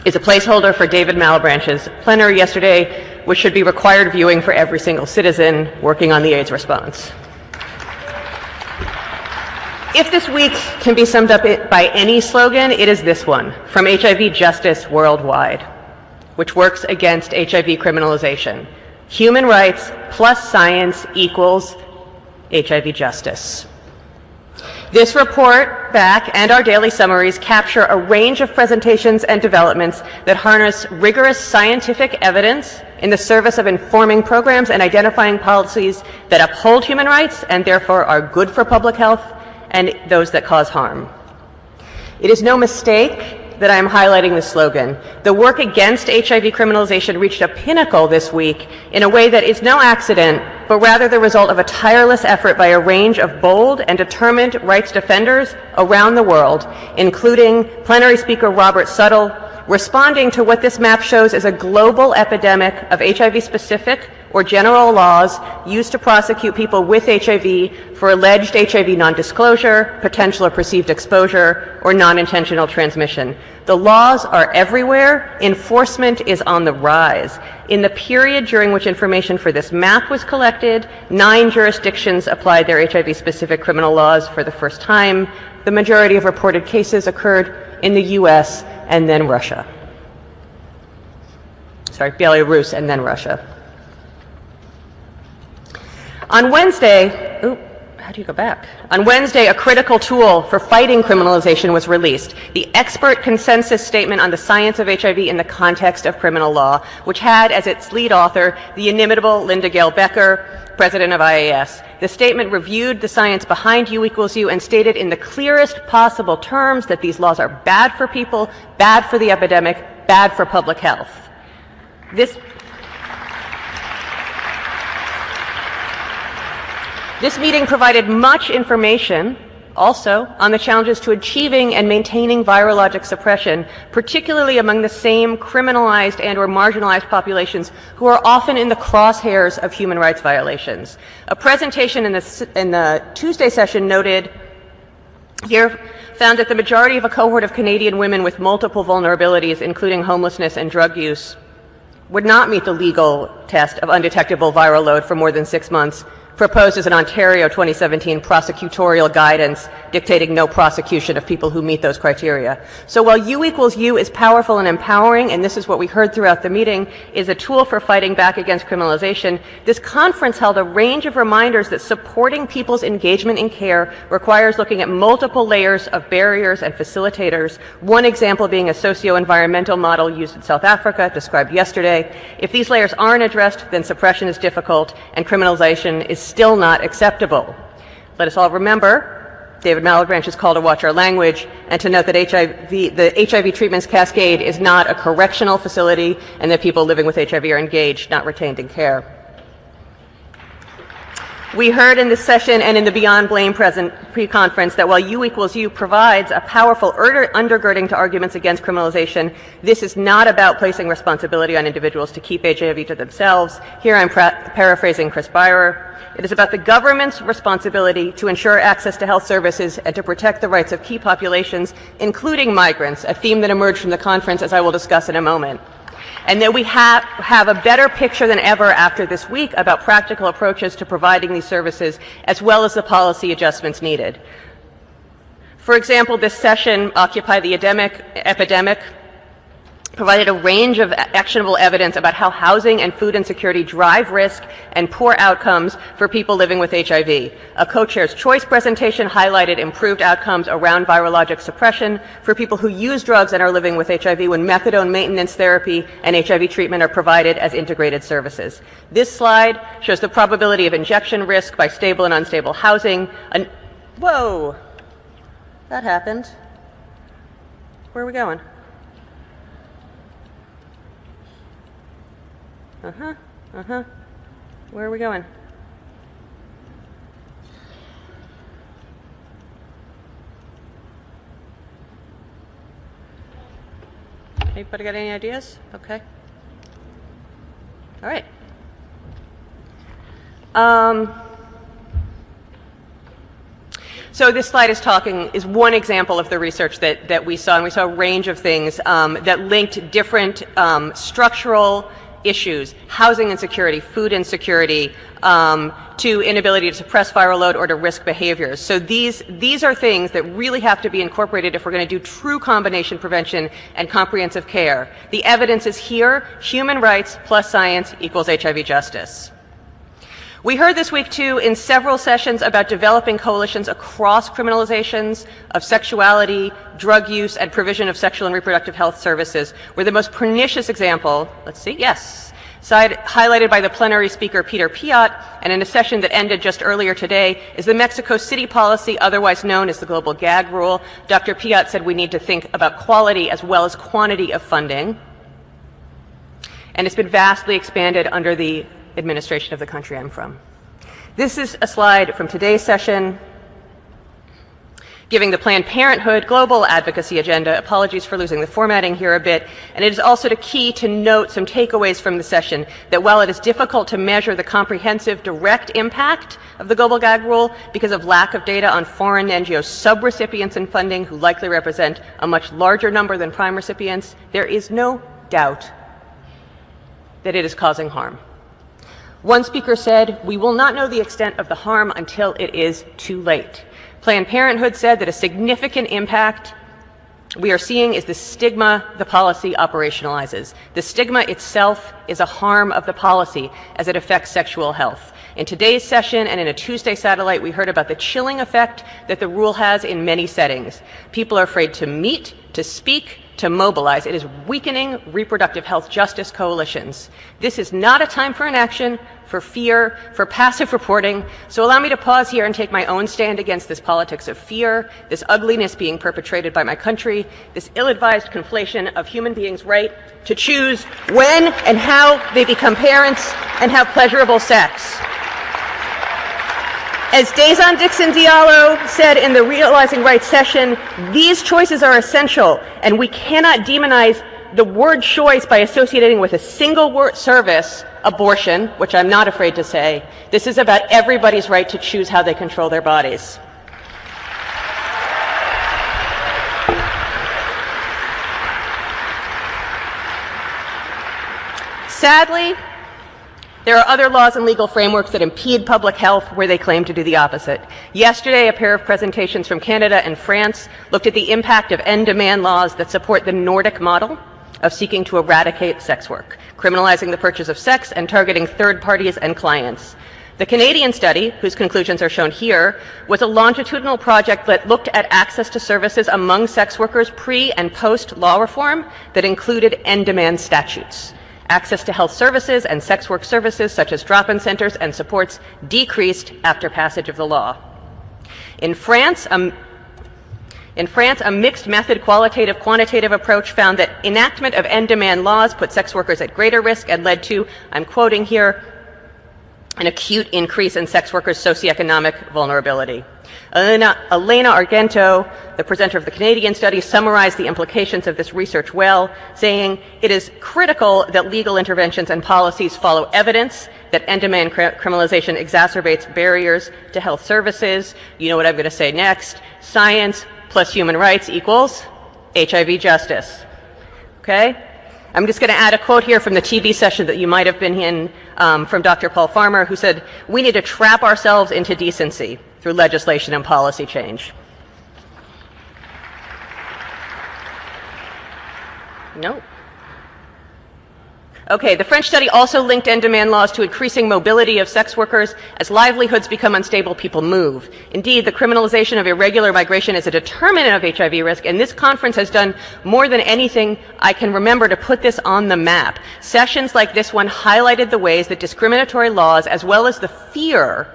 is a placeholder for David Malebranche's plenary yesterday, which should be required viewing for every single citizen working on the AIDS response. If this week can be summed up by any slogan, it is this one, from HIV Justice Worldwide, which works against HIV criminalization. Human rights plus science equals HIV justice. This report back and our daily summaries capture a range of presentations and developments that harness rigorous scientific evidence in the service of informing programs and identifying policies that uphold human rights and therefore are good for public health and those that cause harm. It is no mistake that I am highlighting this slogan. The work against HIV criminalization reached a pinnacle this week in a way that is no accident, but rather the result of a tireless effort by a range of bold and determined rights defenders around the world, including plenary speaker Robert Suttle, responding to what this map shows as a global epidemic of HIV-specific or general laws used to prosecute people with HIV for alleged HIV non-disclosure, potential or perceived exposure, or non-intentional transmission. The laws are everywhere. Enforcement is on the rise. In the period during which information for this map was collected, 9 jurisdictions applied their HIV-specific criminal laws for the first time. The majority of reported cases occurred in the US and then Russia. Sorry, Belarus and then Russia. On Wednesday, how do you go back? On Wednesday, a critical tool for fighting criminalization was released, the Expert Consensus Statement on the Science of HIV in the Context of Criminal Law, which had as its lead author the inimitable Linda Gale Becker, president of IAS. The statement reviewed the science behind U equals U and stated in the clearest possible terms that these laws are bad for people, bad for the epidemic, bad for public health. This meeting provided much information also on the challenges to achieving and maintaining virologic suppression, particularly among the same criminalized and or marginalized populations who are often in the crosshairs of human rights violations. A presentation in the Tuesday session noted here found that the majority of a cohort of Canadian women with multiple vulnerabilities, including homelessness and drug use, would not meet the legal test of undetectable viral load for more than 6 months, proposed as an Ontario 2017 prosecutorial guidance dictating no prosecution of people who meet those criteria. So while U equals U is powerful and empowering, and this is what we heard throughout the meeting, is a tool for fighting back against criminalization, this conference held a range of reminders that supporting people's engagement in care requires looking at multiple layers of barriers and facilitators, one example being a socio-environmental model used in South Africa, described yesterday. If these layers aren't addressed, then suppression is difficult and criminalization is still not acceptable. Let us all remember David Malebranche's call to watch our language and to note that the HIV treatments cascade is not a correctional facility and that people living with HIV are engaged, not retained in care. We heard in this session and in the Beyond Blame pre-conference that while U equals U provides a powerful undergirding to arguments against criminalization, this is not about placing responsibility on individuals to keep HIV to themselves. Here I'm paraphrasing Chris Beirer. It is about the government's responsibility to ensure access to health services and to protect the rights of key populations, including migrants, a theme that emerged from the conference, as I will discuss in a moment. And that we have a better picture than ever after this week about practical approaches to providing these services, as well as the policy adjustments needed. For example, this session, Occupy the Epidemic, provided a range of actionable evidence about how housing and food insecurity drive risk and poor outcomes for people living with HIV. A co-chair's choice presentation highlighted improved outcomes around virologic suppression for people who use drugs and are living with HIV when methadone maintenance therapy and HIV treatment are provided as integrated services. This slide shows the probability of injection risk by stable and unstable housing. Whoa, that happened. Where are we going? Where are we going? Anybody got any ideas? Okay. All right. So this slide is one example of the research that we saw, and we saw a range of things that linked different structural issues, housing insecurity, food insecurity, to inability to suppress viral load or to risk behaviors. So these are things that really have to be incorporated if we're going to do true combination prevention and comprehensive care. The evidence is here. Human rights plus science equals HIV justice. We heard this week, too, in several sessions about developing coalitions across criminalizations of sexuality, drug use, and provision of sexual and reproductive health services, where the most pernicious example, let's see, yes, highlighted by the plenary speaker Peter Piot, and in a session that ended just earlier today, is the Mexico City policy, otherwise known as the global gag rule. Dr. Piot said we need to think about quality as well as quantity of funding, and it's been vastly expanded under the administration of the country I'm from. This is a slide from today's session giving the Planned Parenthood global advocacy agenda. Apologies for losing the formatting here a bit. And it is also key to note some takeaways from the session, that while it is difficult to measure the comprehensive direct impact of the global gag rule because of lack of data on foreign NGO subrecipients and funding, who likely represent a much larger number than prime recipients, there is no doubt that it is causing harm. One speaker said, "We will not know the extent of the harm until it is too late." Planned Parenthood said that a significant impact we are seeing is the stigma the policy operationalizes. The stigma itself is a harm of the policy as it affects sexual health. In today's session and in a Tuesday satellite, we heard about the chilling effect that the rule has in many settings. People are afraid to meet, to speak, to mobilize. It is weakening reproductive health justice coalitions. This is not a time for inaction, for fear, for passive reporting. So allow me to pause here and take my own stand against this politics of fear, this ugliness being perpetrated by my country, this ill-advised conflation of human beings' right to choose when and how they become parents and have pleasurable sex. As Dazon Dixon Diallo said in the Realizing Rights session, these choices are essential, and we cannot demonize the word choice by associating with a single word service, abortion, which I'm not afraid to say. This is about everybody's right to choose how they control their bodies. Sadly, there are other laws and legal frameworks that impede public health where they claim to do the opposite. Yesterday, a pair of presentations from Canada and France looked at the impact of end-demand laws that support the Nordic model of seeking to eradicate sex work, criminalizing the purchase of sex and targeting third parties and clients. The Canadian study, whose conclusions are shown here, was a longitudinal project that looked at access to services among sex workers pre- and post-law reform that included end-demand statutes. Access to health services and sex work services, such as drop-in centers and supports, decreased after passage of the law. In France, a mixed method qualitative-quantitative approach found that enactment of end-demand laws put sex workers at greater risk and led to, I'm quoting here, an acute increase in sex workers' socioeconomic vulnerability. Elena Argento, the presenter of the Canadian study, summarized the implications of this research well, saying, "It is critical that legal interventions and policies follow evidence that end-demand criminalization exacerbates barriers to health services." You know what I'm going to say next. Science plus human rights equals HIV justice. Okay? I'm just going to add a quote here from the TB session that you might have been in from Dr. Paul Farmer, who said, "We need to trap ourselves into decency through legislation and policy change." No. Okay, the French study also linked end-demand laws to increasing mobility of sex workers. As livelihoods become unstable, people move. Indeed, the criminalization of irregular migration is a determinant of HIV risk, and this conference has done more than anything I can remember to put this on the map. Sessions like this one highlighted the ways that discriminatory laws, as well as the fear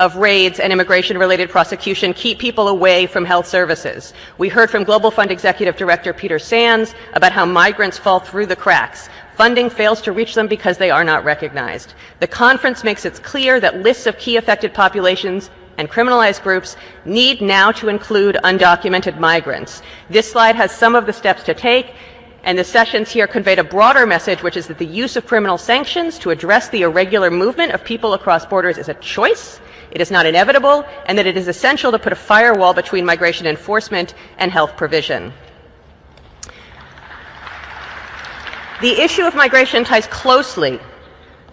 of raids and immigration-related prosecution, keep people away from health services. We heard from Global Fund Executive Director Peter Sands about how migrants fall through the cracks. Funding fails to reach them because they are not recognized. The conference makes it clear that lists of key affected populations and criminalized groups need now to include undocumented migrants. This slide has some of the steps to take, and the sessions here conveyed a broader message, which is that the use of criminal sanctions to address the irregular movement of people across borders is a choice, it is not inevitable, and that it is essential to put a firewall between migration enforcement and health provision. The issue of migration ties closely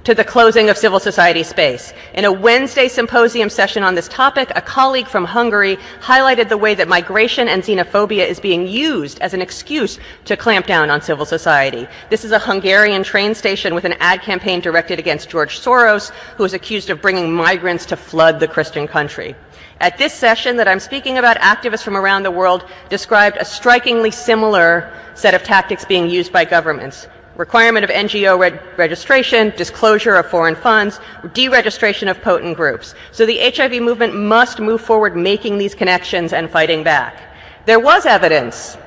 to the closing of civil society space. In a Wednesday symposium session on this topic, a colleague from Hungary highlighted the way that migration and xenophobia is being used as an excuse to clamp down on civil society. This is a Hungarian train station with an ad campaign directed against George Soros, who is accused of bringing migrants to flood the Christian country. At this session that I'm speaking about, activists from around the world described a strikingly similar set of tactics being used by governments. Requirement of NGO registration, disclosure of foreign funds, deregistration of potent groups. So the HIV movement must move forward making these connections and fighting back. There was evidence,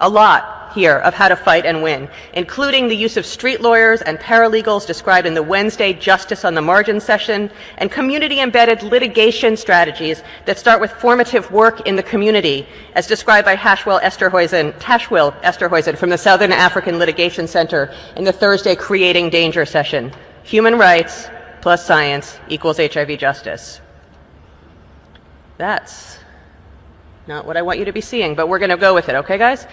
a lot here, of how to fight and win, including the use of street lawyers and paralegals described in the Wednesday Justice on the Margin session, and community-embedded litigation strategies that start with formative work in the community, as described by Tashwil Esterhuizen from the Southern African Litigation Center in the Thursday Creating Danger session. Human rights plus science equals HIV justice. That's not what I want you to be seeing, but we're going to go with it, okay, guys?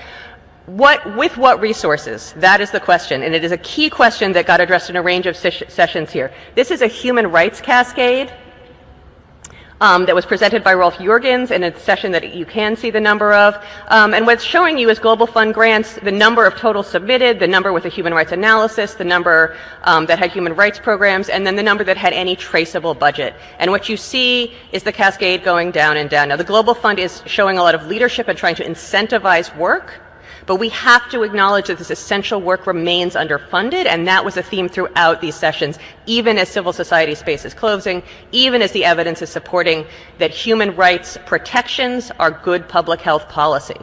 With what resources? That is the question, and it is a key question that got addressed in a range of sessions here. This is a human rights cascade that was presented by Rolf Jurgens in a session that you can see the number of. And what's showing you is Global Fund grants, the number of total submitted, the number with a human rights analysis, the number that had human rights programs, and then the number that had any traceable budget. And what you see is the cascade going down and down. Now, the Global Fund is showing a lot of leadership and trying to incentivize work, but we have to acknowledge that this essential work remains underfunded, and that was a theme throughout these sessions, even as civil society space is closing, even as the evidence is supporting that human rights protections are good public health policy.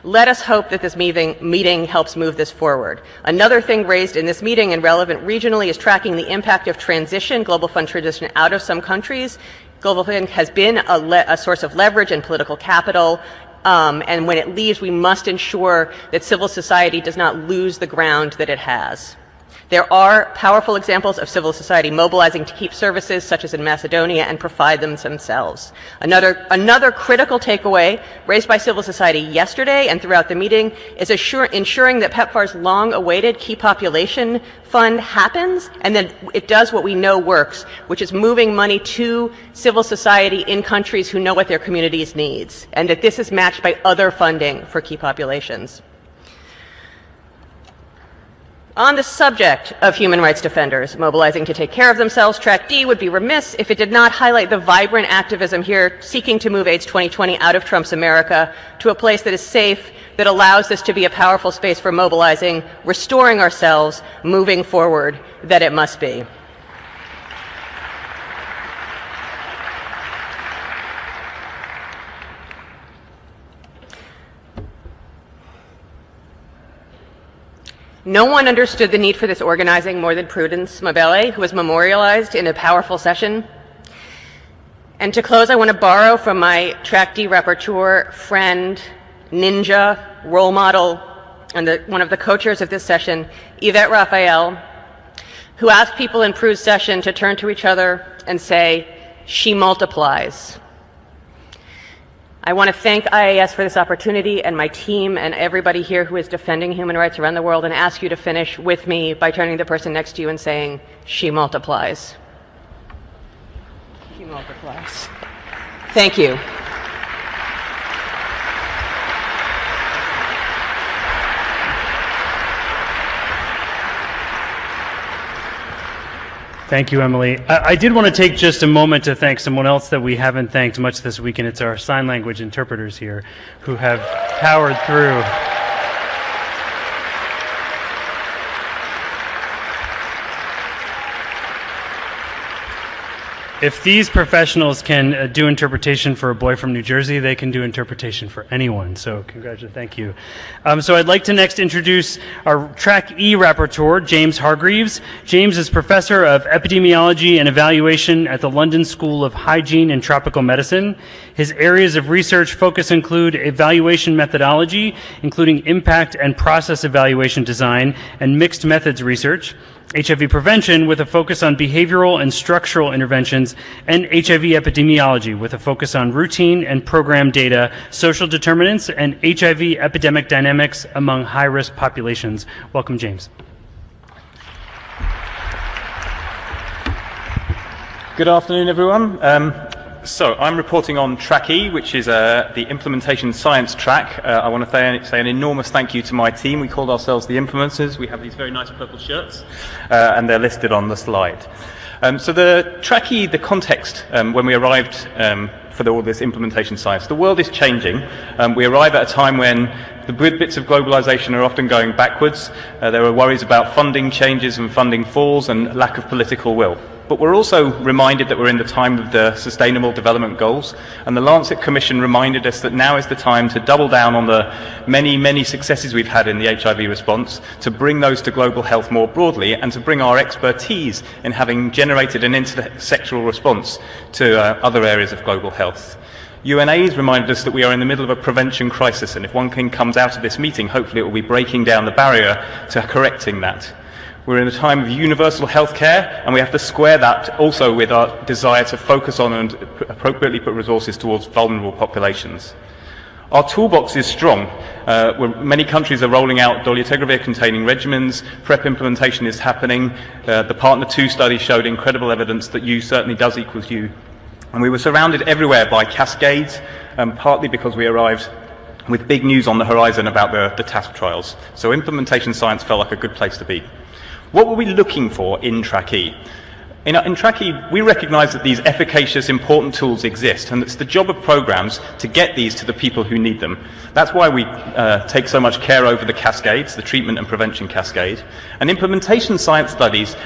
Let us hope that this meeting helps move this forward. Another thing raised in this meeting and relevant regionally is tracking the impact of transition, Global Fund transition out of some countries. Global Fund has been a source of leverage and political capital. And when it leaves, we must ensure that civil society does not lose the ground that it has. There are powerful examples of civil society mobilizing to keep services, such as in Macedonia, and provide them themselves. Another critical takeaway raised by civil society yesterday and throughout the meeting is ensuring that PEPFAR's long-awaited Key Population Fund happens, and that it does what we know works, which is moving money to civil society in countries who know what their communities needs, and that this is matched by other funding for key populations. On the subject of human rights defenders mobilizing to take care of themselves, Track D would be remiss if it did not highlight the vibrant activism here seeking to move AIDS 2020 out of Trump's America to a place that is safe, that allows this to be a powerful space for mobilizing, restoring ourselves, moving forward, that it must be. No one understood the need for this organizing more than Prudence Mabele, who was memorialized in a powerful session. And to close, I want to borrow from my Track D rapporteur, friend, ninja, role model, and one of the co-chairs of this session, Yvette Raphael, who asked people in Prue's session to turn to each other and say, "She multiplies." I want to thank IAS for this opportunity and my team and everybody here who is defending human rights around the world, and ask you to finish with me by turning to the person next to you and saying, "She multiplies." She multiplies. Thank you. Thank you, Emily. I did want to take just a moment to thank someone else that we haven't thanked much this week, and it's our sign language interpreters here who have powered through. If these professionals can do interpretation for a boy from New Jersey, they can do interpretation for anyone. So congratulations, thank you. So I'd like to next introduce our Track E rapporteur, James Hargreaves. James is Professor of Epidemiology and Evaluation at the London School of Hygiene and Tropical Medicine. His areas of research focus include evaluation methodology, including impact and process evaluation design, and mixed methods research, HIV prevention with a focus on behavioral and structural interventions, and HIV epidemiology with a focus on routine and program data, social determinants, and HIV epidemic dynamics among high-risk populations. Welcome, James. Good afternoon, everyone. So I'm reporting on Track E, which is the implementation science track. I want to say an enormous thank you to my team. We called ourselves the Influencers. We have these very nice purple shirts, and they're listed on the slide. So the Track E, the context when we arrived for all this implementation science, the world is changing. We arrive at a time when the good bits of globalization are often going backwards. There are worries about funding changes and funding falls and lack of political will. But we're also reminded that we're in the time of the Sustainable Development Goals, and the Lancet Commission reminded us that now is the time to double down on the many, many successes we've had in the HIV response, to bring those to global health more broadly, and to bring our expertise in having generated an intersectoral response to other areas of global health. UNAIDS reminded us that we are in the middle of a prevention crisis, and if one thing comes out of this meeting, hopefully it will be breaking down the barrier to correcting that. We're in a time of universal health care, and we have to square that also with our desire to focus on and appropriately put resources towards vulnerable populations. Our toolbox is strong. Many countries are rolling out dolutegravir-containing regimens. PrEP implementation is happening. The Partner 2 study showed incredible evidence that U certainly does equals U. And we were surrounded everywhere by cascades, partly because we arrived with big news on the horizon about the TASP trials. So implementation science felt like a good place to be. What were we looking for in Track E? In Track E, we recognise that these efficacious, important tools exist, and it's the job of programs to get these to the people who need them. That's why we take so much care over the cascades, the treatment and prevention cascade. And implementation science studies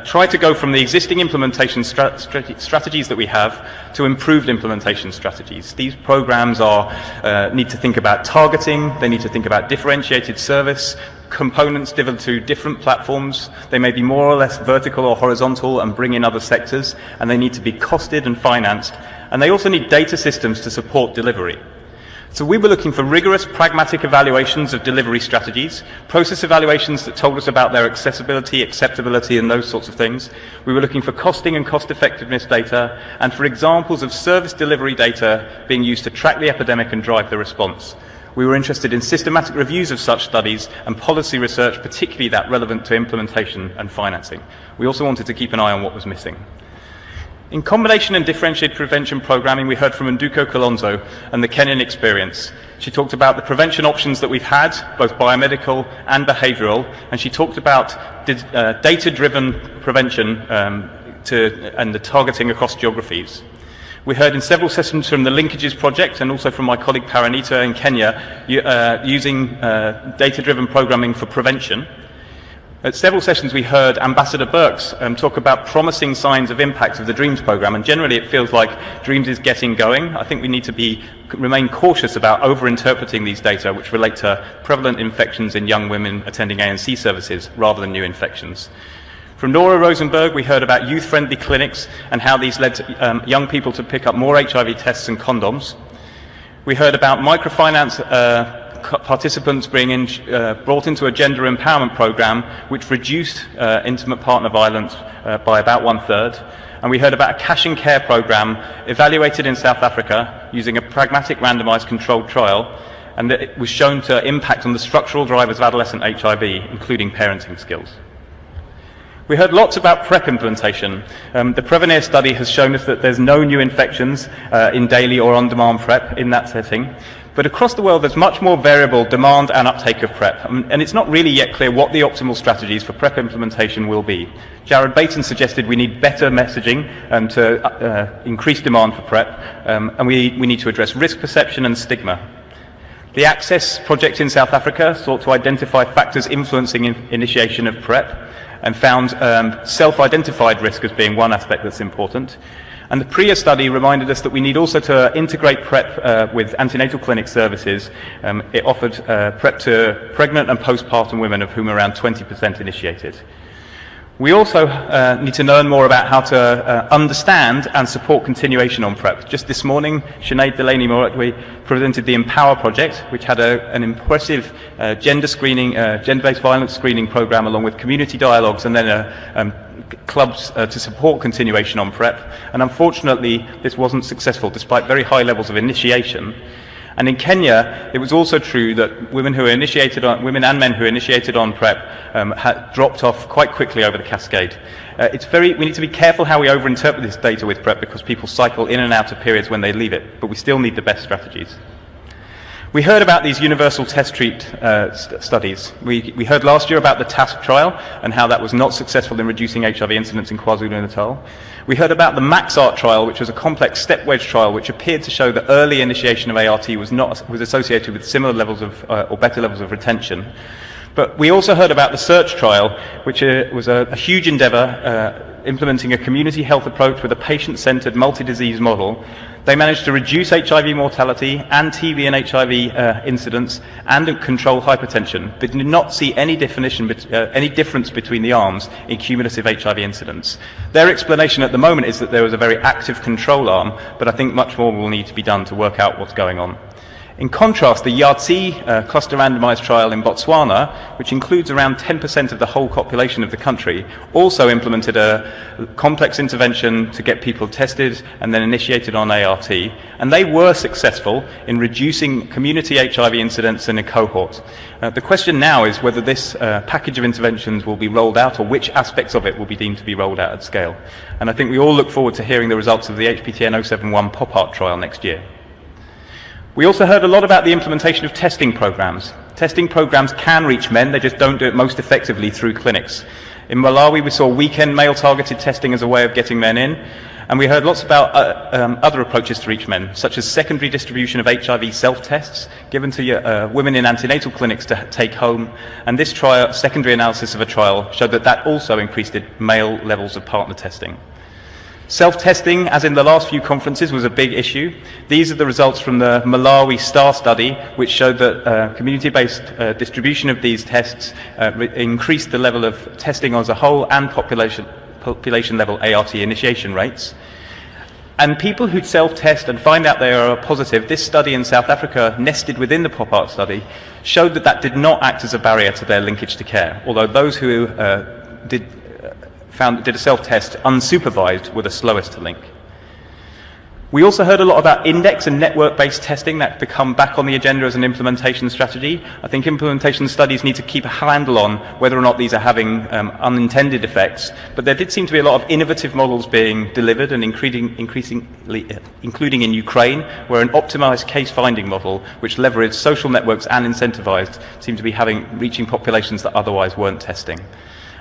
try to go from the existing implementation strategies that we have to improved implementation strategies. These programs need to think about targeting, they need to think about differentiated service, components delivered to different platforms. They may be more or less vertical or horizontal and bring in other sectors, and they need to be costed and financed, and they also need data systems to support delivery. So we were looking for rigorous, pragmatic evaluations of delivery strategies, process evaluations that told us about their accessibility, acceptability, and those sorts of things. We were looking for costing and cost-effectiveness data, and for examples of service delivery data being used to track the epidemic and drive the response. We were interested in systematic reviews of such studies and policy research, particularly that relevant to implementation and financing. We also wanted to keep an eye on what was missing. In combination and differentiated prevention programming, we heard from Nduko Kalonzo and the Kenyan experience. She talked about the prevention options that we've had, both biomedical and behavioural, and she talked about data-driven prevention and the targeting across geographies. We heard in several sessions from the Linkages Project and also from my colleague Paranita in Kenya using data-driven programming for prevention. At several sessions we heard Ambassador Birks talk about promising signs of impact of the DREAMS program, and generally it feels like DREAMS is getting going. I think we need to remain cautious about over-interpreting these data which relate to prevalent infections in young women attending ANC services rather than new infections. From Nora Rosenberg, we heard about youth-friendly clinics and how these led to young people to pick up more HIV tests and condoms. We heard about microfinance participants brought into a gender empowerment program which reduced intimate partner violence by about 1/3. And we heard about a cash and care program evaluated in South Africa using a pragmatic randomized controlled trial, and that it was shown to impact on the structural drivers of adolescent HIV, including parenting skills. We heard lots about PrEP implementation. The Prevenir study has shown us that there's no new infections in daily or on-demand PrEP in that setting. But across the world, there's much more variable demand and uptake of PrEP. And it's not really yet clear what the optimal strategies for PrEP implementation will be. Jared Baton suggested we need better messaging to increase demand for PrEP. And we need to address risk perception and stigma. The Access project in South Africa sought to identify factors influencing initiation of PrEP. and found self-identified risk as being one aspect that's important. And the PRIA study reminded us that we need also to integrate PrEP with antenatal clinic services. It offered PrEP to pregnant and postpartum women, of whom around 20% initiated. We also need to learn more about how to understand and support continuation on PrEP. Just this morning, Sinead Delaney-Morakwe presented the Empower project, which had an impressive gender-based violence screening program, along with community dialogues and then clubs to support continuation on PrEP. And unfortunately, this wasn't successful, despite very high levels of initiation. And in Kenya, it was also true that women and men who initiated on PrEP had dropped off quite quickly over the cascade. We need to be careful how we overinterpret this data with PrEP, because people cycle in and out of periods when they leave it, but we still need the best strategies. We heard about these universal test-treat studies. We heard last year about the TASP trial and how that was not successful in reducing HIV incidence in KwaZulu-Natal. We heard about the MAXART trial, which was a complex step-wedge trial which appeared to show that early initiation of ART was associated with similar levels of, or better levels of retention. But we also heard about the SEARCH trial, which was a huge endeavour implementing a community health approach with a patient-centred multi-disease model. They managed to reduce HIV mortality and TB and HIV incidence and control hypertension, but did not see any difference between the arms in cumulative HIV incidence. Their explanation at the moment is that there was a very active control arm, but I think much more will need to be done to work out what's going on. In contrast, the YARTSI cluster randomized trial in Botswana, which includes around 10% of the whole population of the country, also implemented a complex intervention to get people tested and then initiated on ART. And they were successful in reducing community HIV incidence in a cohort. The question now is whether this package of interventions will be rolled out, or which aspects of it will be deemed to be rolled out at scale. And I think we all look forward to hearing the results of the HPTN 071 POP-ART trial next year. We also heard a lot about the implementation of testing programs. Testing programs can reach men, they just don't do it most effectively through clinics. In Malawi, we saw weekend male-targeted testing as a way of getting men in, and we heard lots about other approaches to reach men, such as secondary distribution of HIV self-tests given to women in antenatal clinics to take home, and this trial, secondary analysis of a trial, showed that that also increased male levels of partner testing. Self-testing, as in the last few conferences, was a big issue. These are the results from the Malawi STAR study, which showed that community-based distribution of these tests increased the level of testing as a whole and population-level ART initiation rates. And people who self-test and find out they are positive, this study in South Africa, nested within the POP-ART study, showed that that did not act as a barrier to their linkage to care, although those who did a self-test unsupervised were the slowest to link. We also heard a lot about index and network-based testing that become back on the agenda as an implementation strategy. I think implementation studies need to keep a handle on whether or not these are having unintended effects, but there did seem to be a lot of innovative models being delivered, and including in Ukraine, where an optimized case-finding model, which leveraged social networks and incentivized, seemed to be reaching populations that otherwise weren't testing.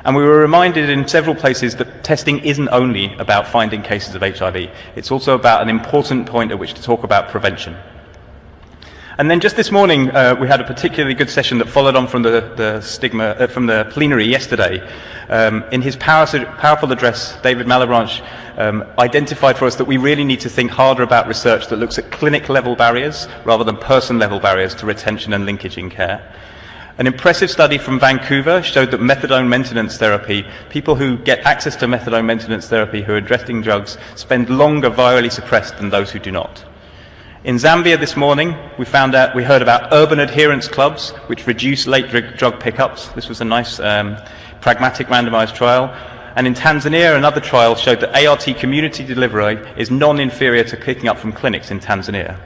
And we were reminded in several places that testing isn't only about finding cases of HIV. It's also about an important point at which to talk about prevention. And then just this morning, we had a particularly good session that followed on from the plenary yesterday. In his powerful address, David Malebranche identified for us that we really need to think harder about research that looks at clinic-level barriers rather than person-level barriers to retention and linkage in care. An impressive study from Vancouver showed that methadone maintenance therapy, people who get access to methadone maintenance therapy who are addressing drugs, spend longer virally suppressed than those who do not. In Zambia this morning, we heard about urban adherence clubs, which reduce late drug pickups. This was a nice, pragmatic randomized trial. And in Tanzania, another trial showed that ART community delivery is non-inferior to picking up from clinics in Tanzania.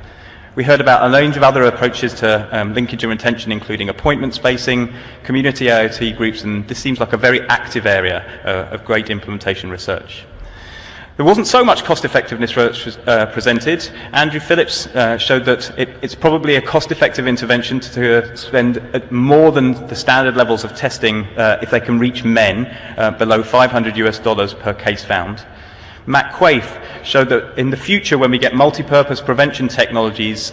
We heard about a range of other approaches to linkage and retention, including appointment spacing, community IoT groups, and this seems like a very active area of great implementation research. There wasn't so much cost-effectiveness research presented. Andrew Phillips showed that it's probably a cost-effective intervention to spend more than the standard levels of testing if they can reach men below $500 per case found. Matt Quaife showed that in the future, when we get multi-purpose prevention technologies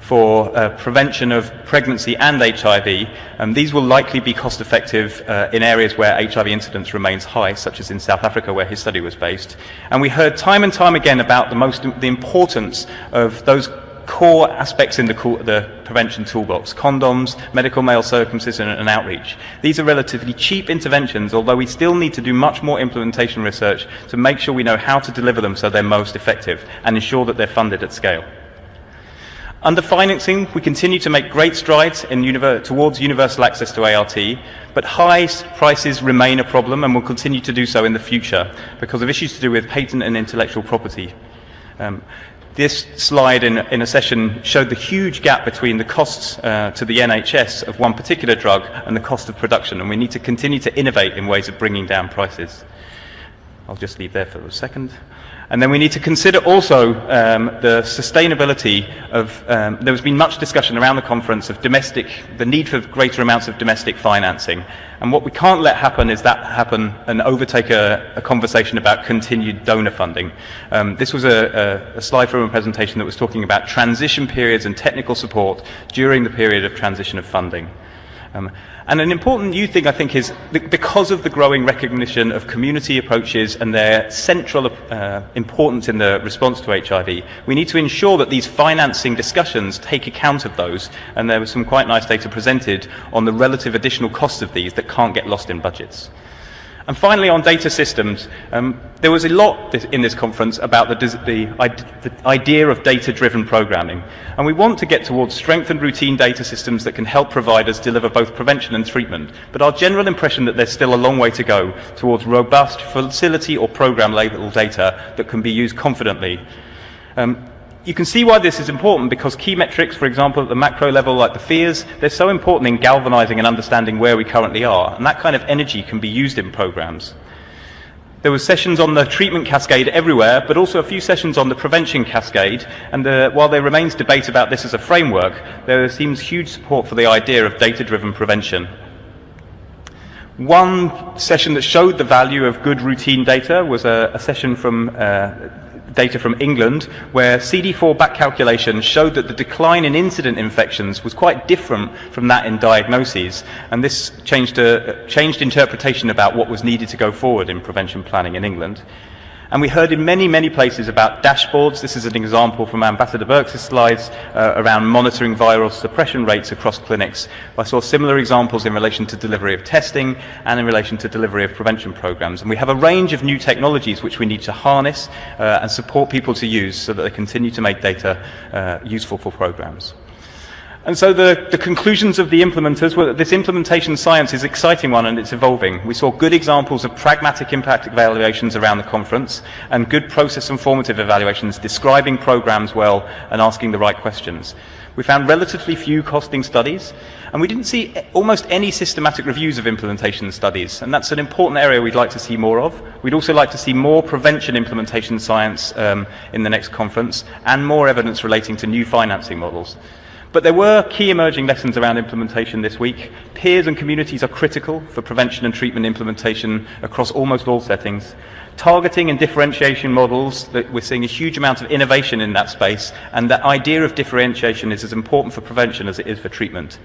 for prevention of pregnancy and HIV. These will likely be cost effective in areas where HIV incidence remains high, such as in South Africa where his study was based. And we heard time and time again about the importance of those core aspects in the prevention toolbox: condoms, medical male circumcision, and outreach. These are relatively cheap interventions, although we still need to do much more implementation research to make sure we know how to deliver them so they're most effective and ensure that they're funded at scale. Under financing, we continue to make great strides towards universal access to ART, but high prices remain a problem and will continue to do so in the future because of issues to do with patent and intellectual property. This slide in a session showed the huge gap between the costs to the NHS of one particular drug and the cost of production, and we need to continue to innovate in ways of bringing down prices. I'll just leave there for a second. And then we need to consider also the sustainability of, there has been much discussion around the conference of the need for greater amounts of domestic financing. And what we can't let happen is that happen and overtake a conversation about continued donor funding. This was a slide from a presentation that was talking about transition periods and technical support during the period of transition of funding. And an important new thing, I think, is because of the growing recognition of community approaches and their central importance in the response to HIV, we need to ensure that these financing discussions take account of those, and there was some quite nice data presented on the relative additional costs of these that can't get lost in budgets. And finally, on data systems, there was a lot in this conference about the idea of data-driven programming. And we want to get towards strengthened routine data systems that can help providers deliver both prevention and treatment. But our general impression that there's still a long way to go towards robust facility or program-level data that can be used confidently. You can see why this is important, because key metrics, for example, at the macro level, like the fears, they're so important in galvanizing and understanding where we currently are, and that kind of energy can be used in programs. There were sessions on the treatment cascade everywhere, but also a few sessions on the prevention cascade, and while there remains debate about this as a framework, there seems huge support for the idea of data-driven prevention. One session that showed the value of good routine data was a session from data from England, where CD4 back calculations showed that the decline in incident infections was quite different from that in diagnoses, and this changed interpretation about what was needed to go forward in prevention planning in England. And we heard in many, many places about dashboards. This is an example from Ambassador Birks' slides around monitoring viral suppression rates across clinics. I saw similar examples in relation to delivery of testing and in relation to delivery of prevention programs. And we have a range of new technologies which we need to harness and support people to use so that they continue to make data useful for programs. And so the conclusions of the implementers were that this implementation science is an exciting one and it's evolving. We saw good examples of pragmatic impact evaluations around the conference and good process and formative evaluations describing programs well and asking the right questions. We found relatively few costing studies, and we didn't see almost any systematic reviews of implementation studies, and that's an important area we'd like to see more of. We'd also like to see more prevention implementation science in the next conference and more evidence relating to new financing models. But there were key emerging lessons around implementation this week. Peers and communities are critical for prevention and treatment implementation across almost all settings. Targeting and differentiation models, that we're seeing a huge amount of innovation in that space, and that idea of differentiation is as important for prevention as it is for treatment.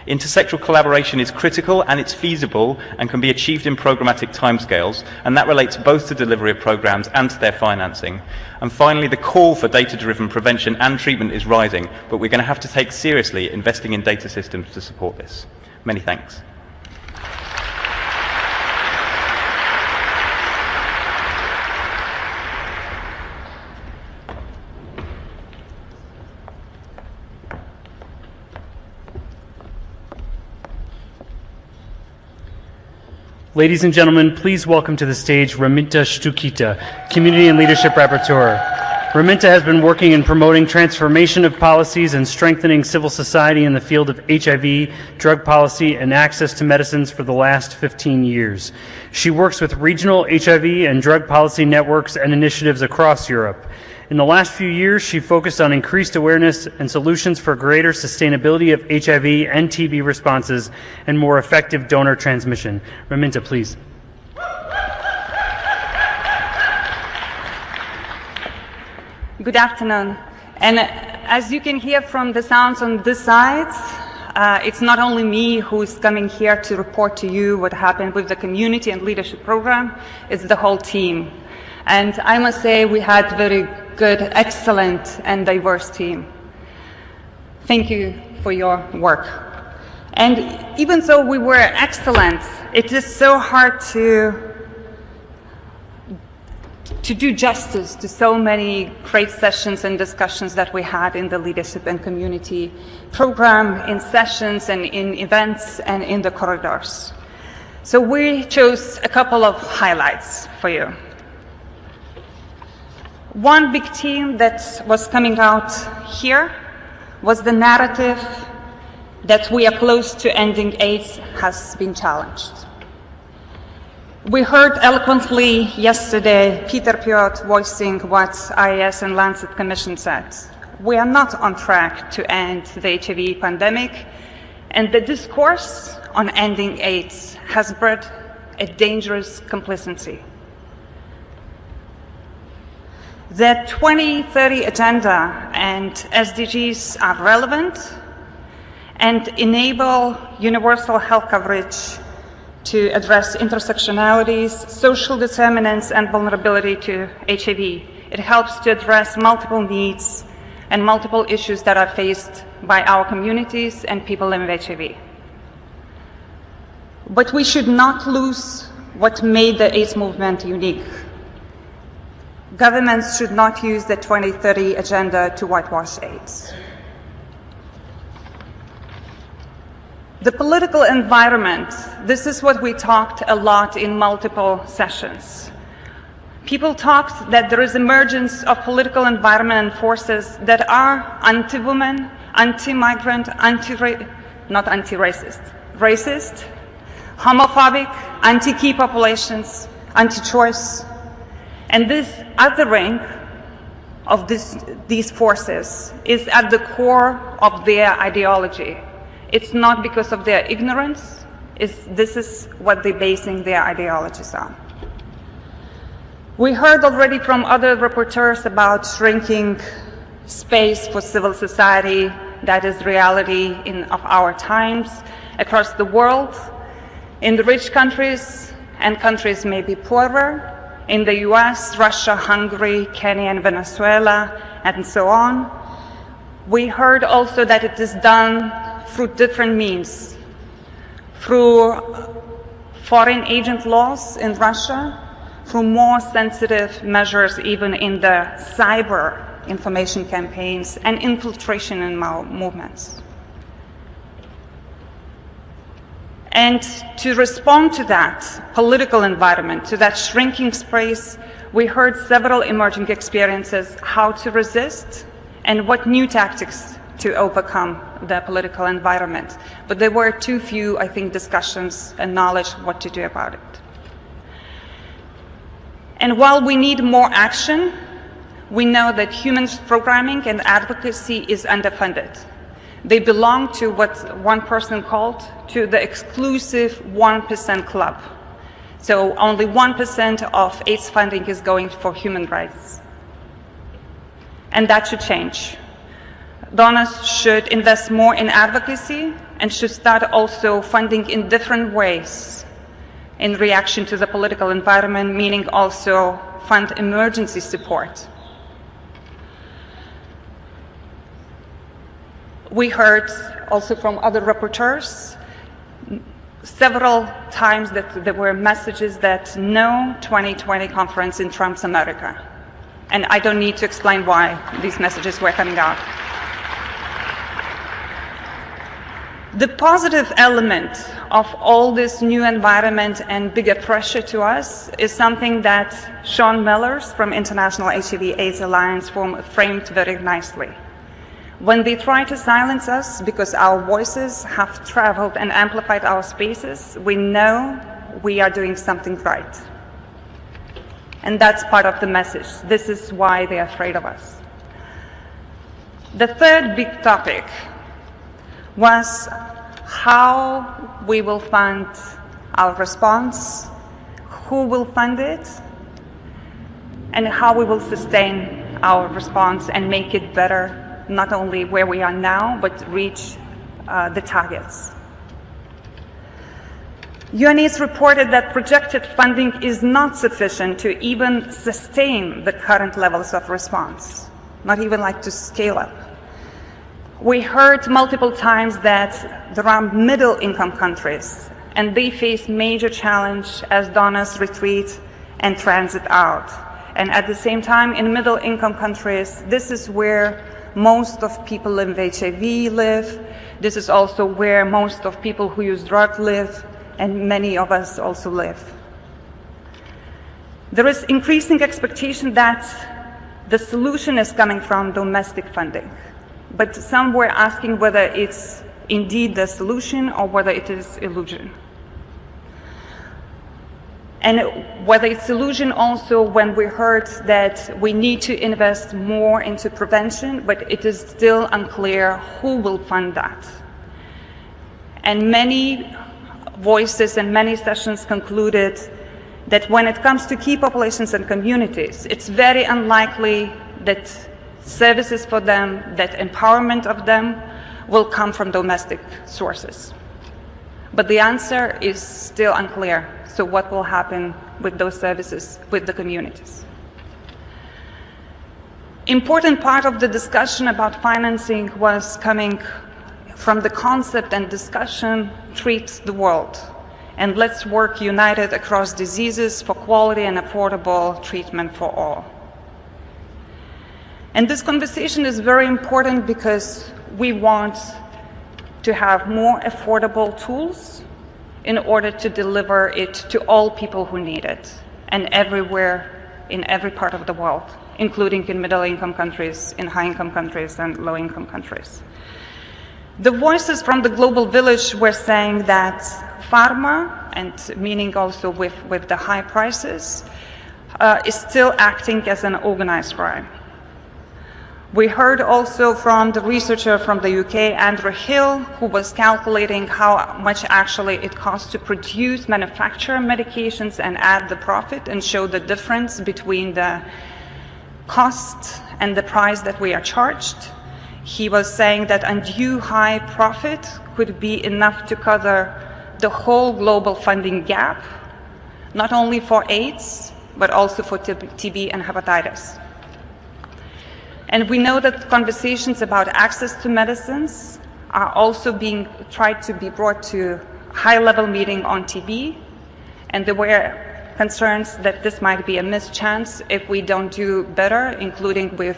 Intersectoral collaboration is critical and it's feasible and can be achieved in programmatic timescales, and that relates both to delivery of programs and to their financing. And finally, the call for data-driven prevention and treatment is rising, but we're going to have to take seriously investing in data systems to support this. Many thanks. Ladies and gentlemen, please welcome to the stage Raminta Shtukita, Community and Leadership Rapporteur. Raminta has been working in promoting transformation of policies and strengthening civil society in the field of HIV, drug policy, and access to medicines for the last 15 years. She works with regional HIV and drug policy networks and initiatives across Europe. In the last few years, she focused on increased awareness and solutions for greater sustainability of HIV and TB responses and more effective donor transmission. Raminta, please. Good afternoon. And as you can hear from the sounds on this side, it's not only me who's coming here to report to you what happened with the community and leadership program, it's the whole team. And I must say we had very good, excellent, and diverse team. Thank you for your work. And even though we were excellent, it is so hard to do justice to so many great sessions and discussions that we had in the leadership and community program, in sessions and in events and in the corridors. So we chose a couple of highlights for you. One big theme that was coming out here was the narrative that we are close to ending AIDS has been challenged. We heard eloquently yesterday Peter Piot voicing what IAS and Lancet Commission said. We are not on track to end the HIV pandemic, and the discourse on ending AIDS has bred a dangerous complacency. The 2030 agenda and SDGs are relevant and enable universal health coverage to address intersectionalities, social determinants, and vulnerability to HIV. It helps to address multiple needs and multiple issues that are faced by our communities and people living with HIV. But we should not lose what made the AIDS movement unique. Governments should not use the 2030 agenda to whitewash AIDS. The political environment, this is what we talked a lot in multiple sessions. People talked that there is emergence of political environment and forces that are anti-woman, anti-migrant, not anti-racist, racist, homophobic, anti-key populations, anti-choice. And this othering of these forces is at the core of their ideology. It's not because of their ignorance, this is what they're basing their ideologies on. We heard already from other rapporteurs about shrinking space for civil society. That is reality of our times across the world. In the rich countries and countries maybe poorer, in the US, Russia, Hungary, Kenya, and Venezuela, and so on. We heard also that it is done through different means, through foreign agent laws in Russia, through more sensitive measures even in the cyber information campaigns and infiltration in movements. And to respond to that political environment, to that shrinking space, we heard several emerging experiences how to resist and what new tactics to overcome the political environment. But there were too few, I think, discussions and knowledge what to do about it. And while we need more action, we know that human programming and advocacy is underfunded. They belong to what one person called to the exclusive 1% club. So only 1% of AIDS funding is going for human rights. And that should change. Donors should invest more in advocacy and should start also funding in different ways in reaction to the political environment, meaning also fund emergency support. We heard also from other rapporteurs several times that there were messages that no 2020 conference in Trump's America. And I don't need to explain why these messages were coming out. The positive element of all this new environment and bigger pressure to us is something that Sean Millers from International HIV/AIDS Alliance framed very nicely. When they try to silence us because our voices have traveled and amplified our spaces, we know we are doing something right. And that's part of the message. This is why they are afraid of us. The third big topic was how we will fund our response, who will fund it, and how we will sustain our response and make it better not only where we are now, but reach the targets. UNAIDS reported that projected funding is not sufficient to even sustain the current levels of response, not even like to scale up. We heard multiple times that there are middle-income countries, and they face major challenge as donors retreat and transit out. And at the same time, in middle-income countries, this is where most of people living with HIV live. This is also where most of people who use drugs live, and many of us also live. There is increasing expectation that the solution is coming from domestic funding, but some were asking whether it's indeed the solution or whether it is illusion. And whether it's illusion also when we heard that we need to invest more into prevention, but it is still unclear who will fund that. And many voices and many sessions concluded that when it comes to key populations and communities, it's very unlikely that services for them, that empowerment of them will come from domestic sources. But the answer is still unclear. So what will happen with those services, with the communities? Important part of the discussion about financing was coming from the concept and discussion, treat the world, and let's work united across diseases for quality and affordable treatment for all. And this conversation is very important because we want to have more affordable tools in order to deliver it to all people who need it, and everywhere, in every part of the world, including in middle-income countries, in high-income countries, and low-income countries. The voices from the global village were saying that pharma, and meaning also with the high prices, is still acting as an organized crime. We heard also from the researcher from the UK, Andrew Hill, who was calculating how much actually it costs to produce, manufacture medications and add the profit and show the difference between the cost and the price that we are charged. He was saying that undue high profit could be enough to cover the whole global funding gap, not only for AIDS, but also for TB and hepatitis. And we know that conversations about access to medicines are also being tried to be brought to high-level meeting on TB, and there were concerns that this might be a missed chance if we don't do better, including with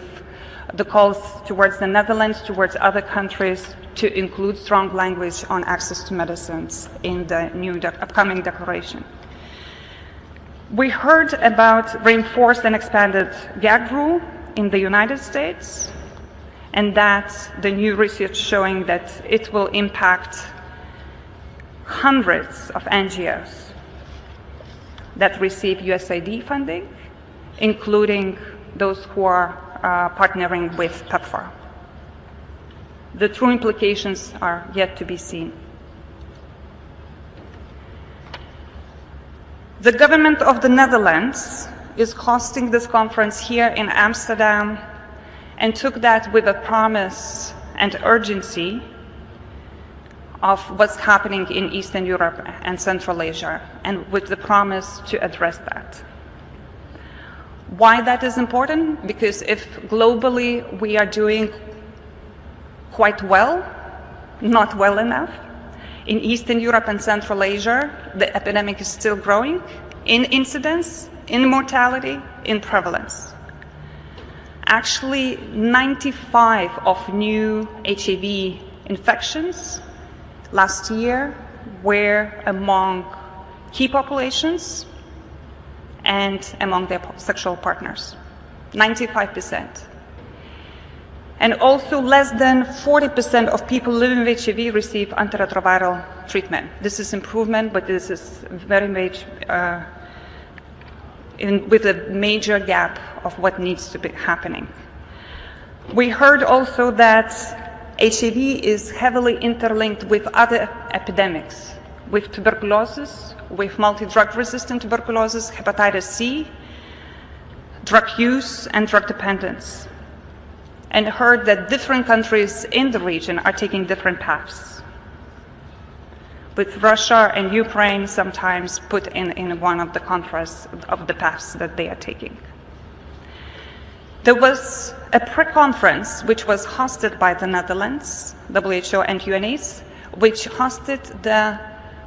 the calls towards the Netherlands, towards other countries, to include strong language on access to medicines in the new upcoming declaration. We heard about reinforced and expanded gag rule in the United States, and that the new research showing that it will impact hundreds of NGOs that receive USAID funding, including those who are partnering with PEPFAR. The true implications are yet to be seen. The government of the Netherlands is hosting this conference here in Amsterdam and took that with a promise and urgency of what's happening in Eastern Europe and Central Asia, and with the promise to address that. Why that is important? Because if globally we are doing quite well, not well enough, in Eastern Europe and Central Asia, the epidemic is still growing in incidence, in mortality, in prevalence. Actually, 95 of new HIV infections last year were among key populations and among their sexual partners, 95%. And also less than 40% of people living with HIV receive antiretroviral treatment. This is improvement, but this is very much with a major gap of what needs to be happening. We heard also that HIV is heavily interlinked with other epidemics, with tuberculosis, with multi-drug resistant tuberculosis, hepatitis C, drug use, and drug dependence. and heard that different countries in the region are taking different paths, with Russia and Ukraine sometimes put in one of the contrasts of the paths that they are taking. There was a pre-conference which was hosted by the Netherlands, WHO and UNAIDS, which hosted the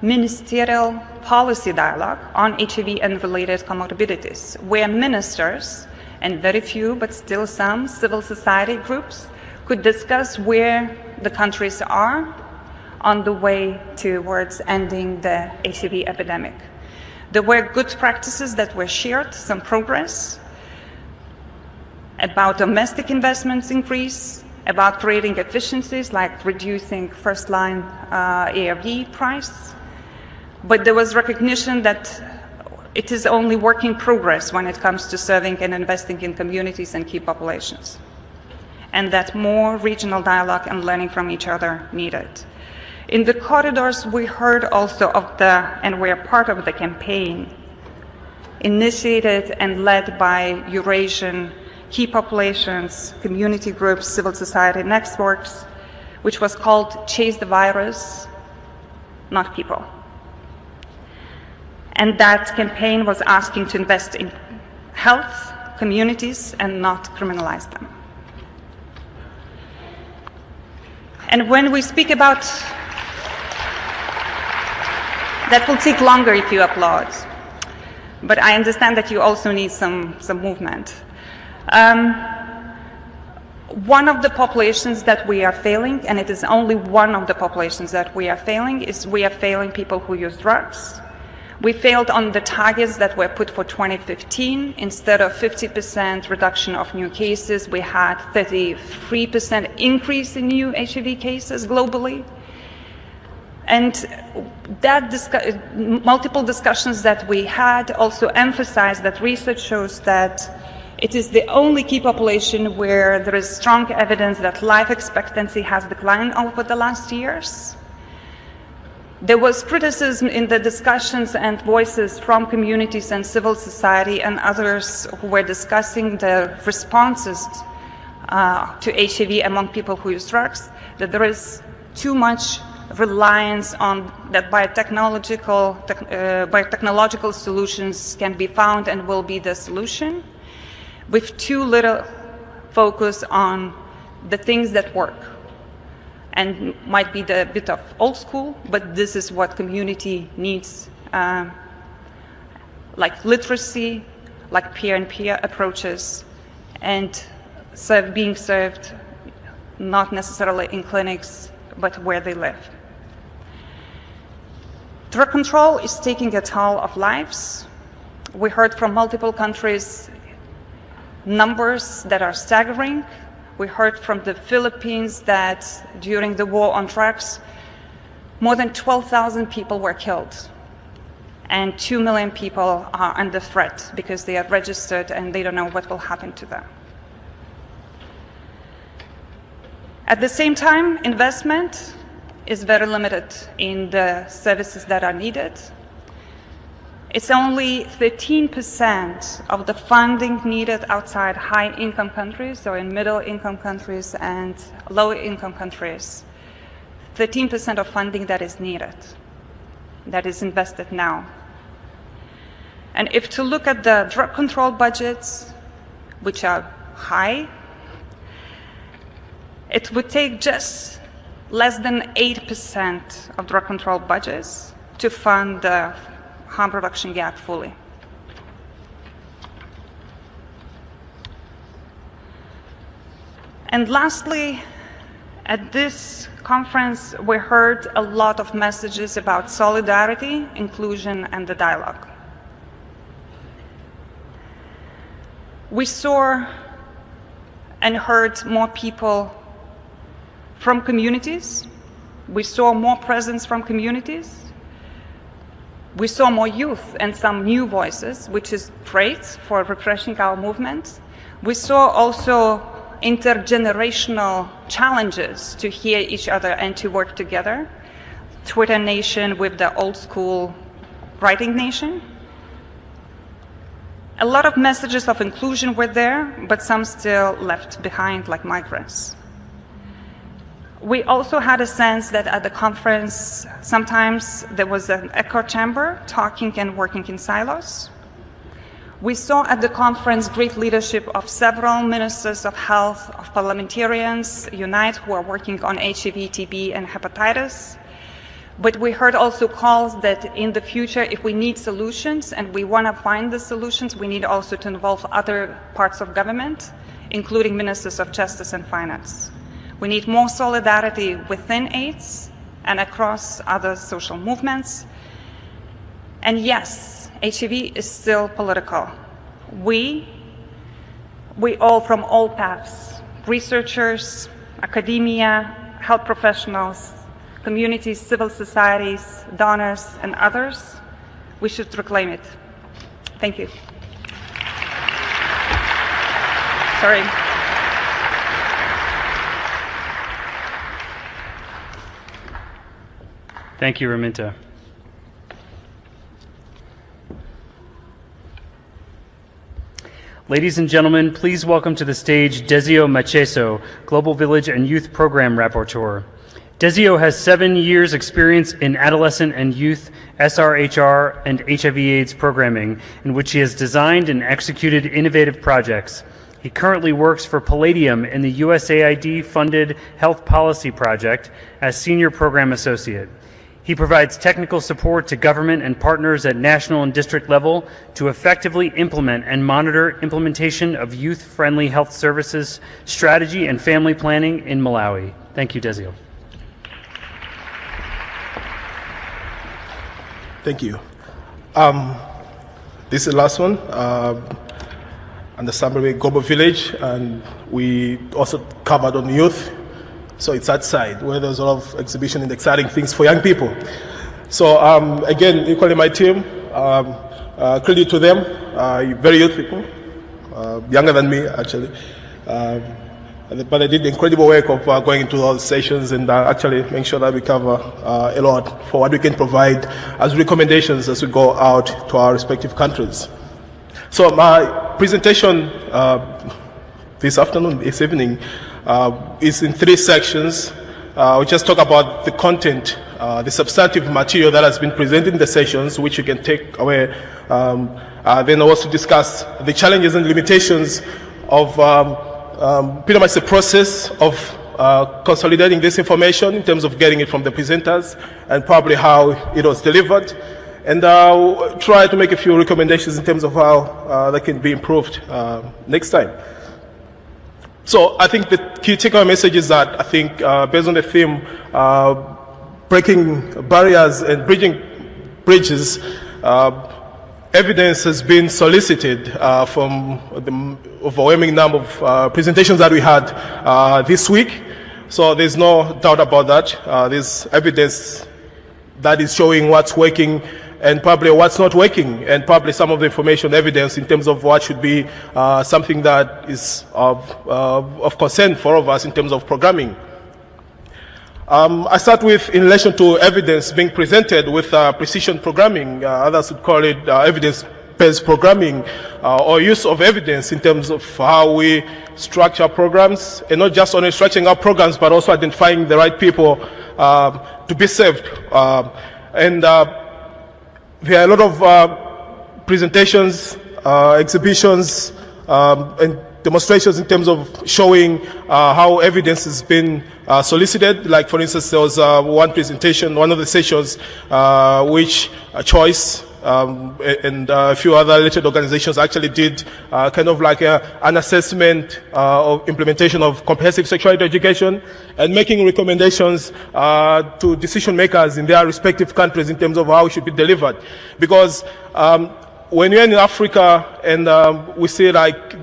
ministerial policy dialogue on HIV and related comorbidities, where ministers, and very few, but still some, civil society groups could discuss where the countries are on the way towards ending the HIV epidemic. There were good practices that were shared, some progress, about domestic investments increase, about creating efficiencies like reducing first-line ARV price. But there was recognition that it is only work in progress when it comes to serving and investing in communities and key populations, and that more regional dialogue and learning from each other needed. In the corridors, we heard also of and we are part of the campaign initiated and led by Eurasian key populations, community groups, civil society networks, which was called Chase the Virus, Not People. And that campaign was asking to invest in health, communities, and not criminalize them. And when we speak about, that will take longer if you applaud, but I understand that you also need some movement. One of the populations that we are failing, and it is only one of the populations that we are failing, is we are failing people who use drugs. We failed on the targets that were put for 2015. Instead of 50% reduction of new cases, we had 33% increase in new HIV cases globally. And that multiple discussions that we had also emphasized that research shows that it is the only key population where there is strong evidence that life expectancy has declined over the last years. There was criticism in the discussions and voices from communities and civil society and others who were discussing the responses to HIV among people who use drugs, that there is too much reliance on that biotechnological solutions can be found and will be the solution, with too little focus on the things that work. And might be the bit of old school, but this is what community needs, like literacy, like peer-and-peer approaches, and being served not necessarily in clinics, but where they live. Drug control is taking a toll of lives. We heard from multiple countries numbers that are staggering. We heard from the Philippines that during the war on drugs, more than 12,000 people were killed, and 2 million people are under threat because they are registered and they don't know what will happen to them. At the same time, investment is very limited in the services that are needed. It's only 13% of the funding needed outside high-income countries, so in middle-income countries and low-income countries. 13% of funding that is needed, that is invested now. And if to look at the drug control budgets, which are high, it would take just less than 8% of drug control budgets to fund the harm reduction gap fully. And lastly, at this conference, we heard a lot of messages about solidarity, inclusion, and the dialogue. We saw and heard more people from communities. We saw more presence from communities. We saw more youth and some new voices, which is great for refreshing our movement. We saw also intergenerational challenges to hear each other and to work together. Twitter Nation with the old school Writing Nation. A lot of messages of inclusion were there, but some still left behind, like migrants. We also had a sense that at the conference, sometimes there was an echo chamber, talking and working in silos. We saw at the conference great leadership of several ministers of health, of parliamentarians, Unite, who are working on HIV, TB, and hepatitis. But we heard also calls that in the future, if we need solutions and we want to find the solutions, we need also to involve other parts of government, including ministers of justice and finance. We need more solidarity within AIDS and across other social movements. And yes, HIV is still political. We all from all paths, researchers, academia, health professionals, communities, civil societies, donors, and others, we should reclaim it. Thank you. Sorry. Thank you, Raminta. Ladies and gentlemen, please welcome to the stage Desio Macheso, Global Village and Youth Program Rapporteur. Desio has 7 years experience in adolescent and youth SRHR and HIV/AIDS programming, in which he has designed and executed innovative projects. He currently works for Palladium in the USAID-funded Health Policy Project as Senior Program Associate. He provides technical support to government and partners at national and district level to effectively implement and monitor implementation of youth-friendly health services, strategy, and family planning in Malawi. Thank you, Desio. Thank you. This is the last one. Understandably, Global Village, and we also covered on youth. So it's outside, where there's a lot of exhibition and exciting things for young people. So again, equally my team, credit to them, very youth people, younger than me actually. But they did incredible work of going into all the sessions and actually making sure that we cover a lot for what we can provide as recommendations as we go out to our respective countries. So my presentation this evening, is in 3 sections. We just talk about the content, the substantive material that has been presented in the sessions, which you can take away. Then also discuss the challenges and limitations of pretty much the process of consolidating this information in terms of getting it from the presenters and probably how it was delivered. And try to make a few recommendations in terms of how that can be improved next time. So I think the key takeaway message is that I think based on the theme, breaking barriers and bridging bridges, evidence has been solicited from the overwhelming number of presentations that we had this week. So there's no doubt about that. There's evidence that is showing what's working and probably what's not working, and probably some of the information evidence in terms of what should be something that is of concern for all of us in terms of programming. I start with in relation to evidence being presented with precision programming. Others would call it evidence-based programming or use of evidence in terms of how we structure programs, and not just only structuring our programs, but also identifying the right people to be served. There are a lot of presentations, exhibitions, and demonstrations in terms of showing how evidence has been solicited. Like, for instance, there was one presentation, one of the sessions, which Choice and a few other related organizations actually did kind of like an assessment of implementation of comprehensive sexuality education and making recommendations to decision makers in their respective countries in terms of how it should be delivered. Because when you're in Africa and we say like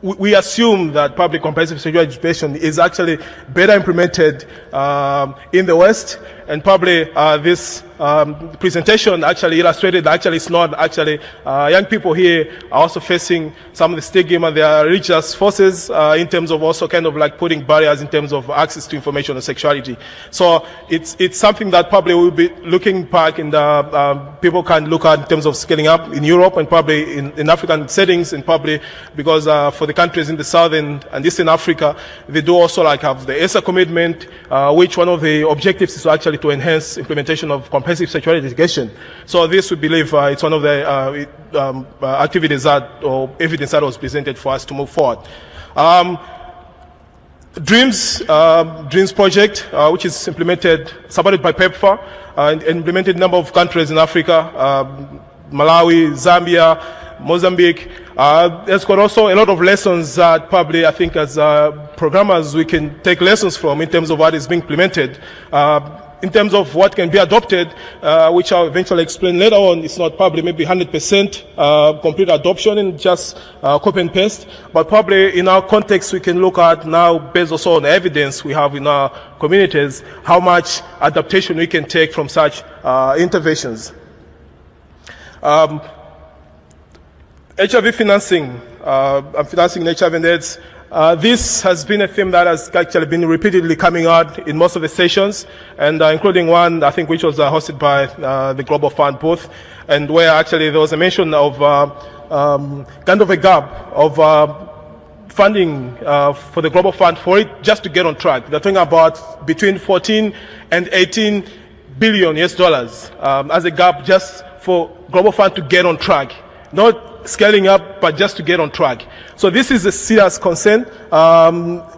we assume that public comprehensive sexual education is actually better implemented in the West, and probably this presentation actually illustrated actually it's not actually young people here are also facing some of the stigma. There are religious forces in terms of also kind of like putting barriers in terms of access to information on sexuality. So it's something that probably we'll be looking back and people can look at in terms of scaling up in Europe and probably in African settings, and probably because for the countries in the southern and eastern Africa, they do also like have the ESA commitment, which one of the objectives is actually to enhance implementation of comprehensive sexuality education. So this, we believe, it's one of the activities that, or evidence that was presented for us to move forward. Dreams project, which is implemented, supported by PEPFAR, and implemented in a number of countries in Africa, Malawi, Zambia, Mozambique. There's got also a lot of lessons that probably I think as programmers we can take lessons from in terms of what is being implemented. In terms of what can be adopted, which I'll eventually explain later on, it's not probably maybe 100% complete adoption and just copy and paste, but probably in our context we can look at now, based also on evidence we have in our communities, how much adaptation we can take from such interventions. HIV financing, financing HIV and AIDS. This has been a theme that has actually been repeatedly coming out in most of the sessions, and including one, I think, which was hosted by the Global Fund booth, and where actually there was a mention of kind of a gap of funding for the Global Fund for it just to get on track. They're talking about between 14 and 18 billion US dollars as a gap just for Global Fund to get on track. Not scaling up, but just to get on track. So this is a serious concern,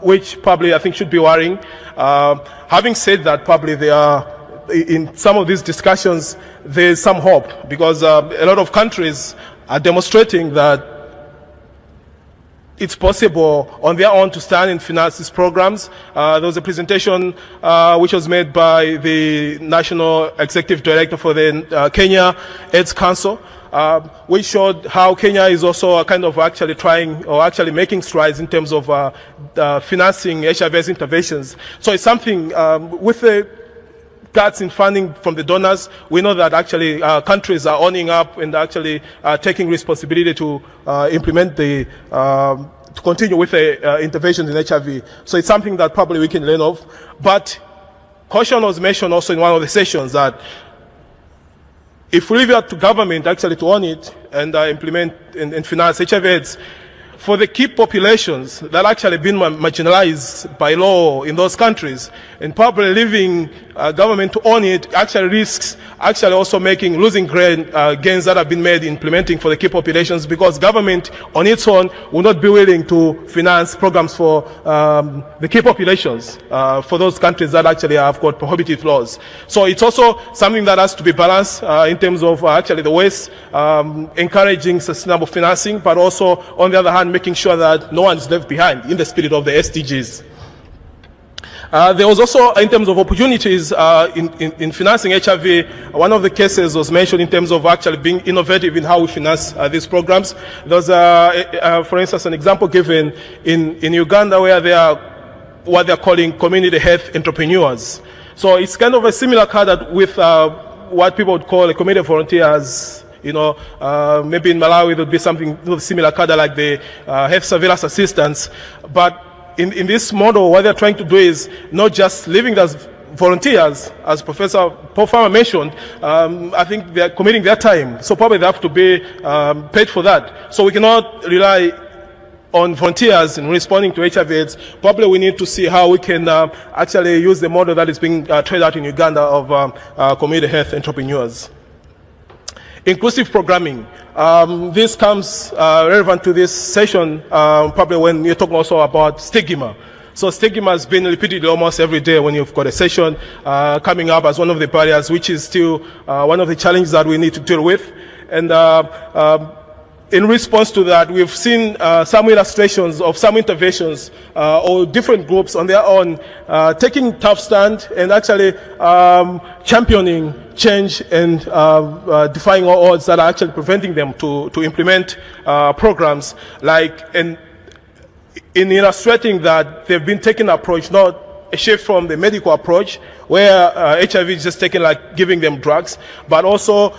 which probably I think should be worrying. Having said that, probably there are, in some of these discussions, there's some hope, because a lot of countries are demonstrating that it's possible on their own to stand and finance these programs. There was a presentation which was made by the National Executive Director for the Kenya AIDS Council, which showed how Kenya is also kind of actually trying, or actually making strides in terms of financing HIV interventions. So it's something with the cuts in funding from the donors, we know that actually countries are owning up and actually taking responsibility to implement the, to continue with the interventions in HIV. So it's something that probably we can learn of. But caution was mentioned also in one of the sessions that if we leave it to government actually to own it and implement and finance HIV/AIDS, for the key populations that actually been marginalized by law in those countries, and probably leaving government to own it actually risks actually also losing gains that have been made implementing for the key populations, because government on its own will not be willing to finance programs for the key populations for those countries that actually have got prohibitive laws. So it's also something that has to be balanced in terms of actually the ways encouraging sustainable financing, but also on the other hand making sure that no one is left behind in the spirit of the SDGs. There was also, in terms of opportunities in financing HIV, one of the cases was mentioned in terms of actually being innovative in how we finance these programs. There was, for instance, an example given in Uganda where they are what they're calling community health entrepreneurs. So it's kind of a similar cadre with what people would call a community volunteers. You know, maybe in Malawi there would be something similar cadre like the health surveillance assistants, but in this model, what they're trying to do is not just living as volunteers, as Professor Pofama mentioned. I think they're committing their time, so probably they have to be paid for that. So we cannot rely on volunteers in responding to HIV/AIDS. Probably we need to see how we can actually use the model that is being tried out in Uganda of community health entrepreneurs. Inclusive programming. This comes relevant to this session, probably when you're talking also about stigma. So stigma has been repeated almost every day when you've got a session coming up as one of the barriers, which is still one of the challenges that we need to deal with. And in response to that, we've seen some illustrations of some interventions or different groups on their own taking tough stand and actually championing change and defying all odds that are actually preventing them to implement programs, like in illustrating that they've been taking an approach not a shift from the medical approach, where HIV is just taken like giving them drugs, but also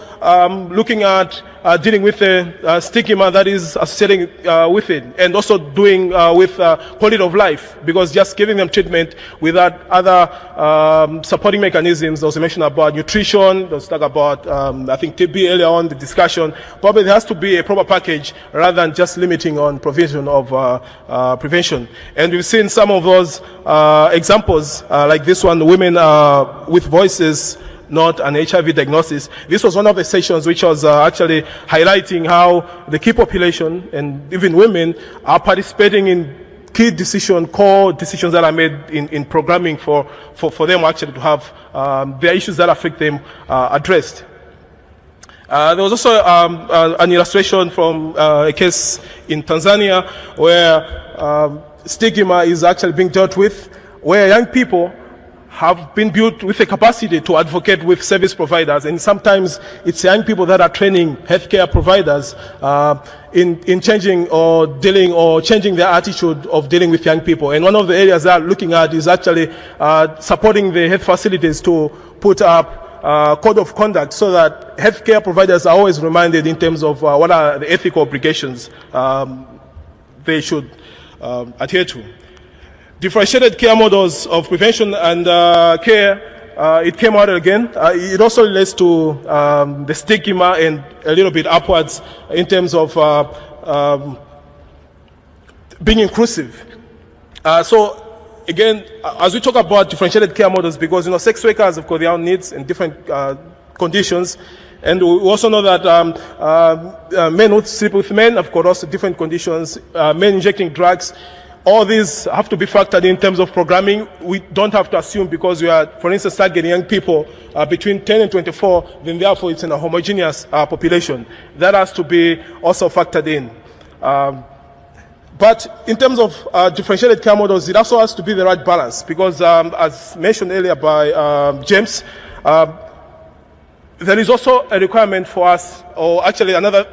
looking at dealing with the stigma that is associated with it, and also doing with quality of life, because just giving them treatment without other supporting mechanisms. There was a mention about nutrition, there was talk about, I think, TB earlier on the discussion. Probably there has to be a proper package rather than just limiting on provision of prevention. And we've seen some of those examples, like this one, women with voices, not an HIV diagnosis. This was one of the sessions which was actually highlighting how the key population and even women are participating in key core decisions that are made in programming for them actually to have their issues that affect them addressed. There was also an illustration from a case in Tanzania where stigma is actually being dealt with, where young people have been built with a capacity to advocate with service providers, and sometimes it's young people that are training healthcare providers in changing or dealing or changing their attitude of dealing with young people. And one of the areas that I'm looking at is actually supporting the health facilities to put up code of conduct so that healthcare providers are always reminded in terms of what are the ethical obligations they should adhere to. Differentiated care models of prevention and care, it came out again. It also relates to the stigma and a little bit upwards in terms of being inclusive. So again, as we talk about differentiated care models, because sex workers have got their own needs and different conditions, and we also know that men who sleep with men have got also different conditions, men injecting drugs. All these have to be factored in terms of programming. We don't have to assume because we are, for instance, targeting young people between 10 and 24, then therefore it's in a homogeneous population. That has to be also factored in. But in terms of differentiated care models, it also has to be the right balance because, as mentioned earlier by James, there is also a requirement for us, or actually another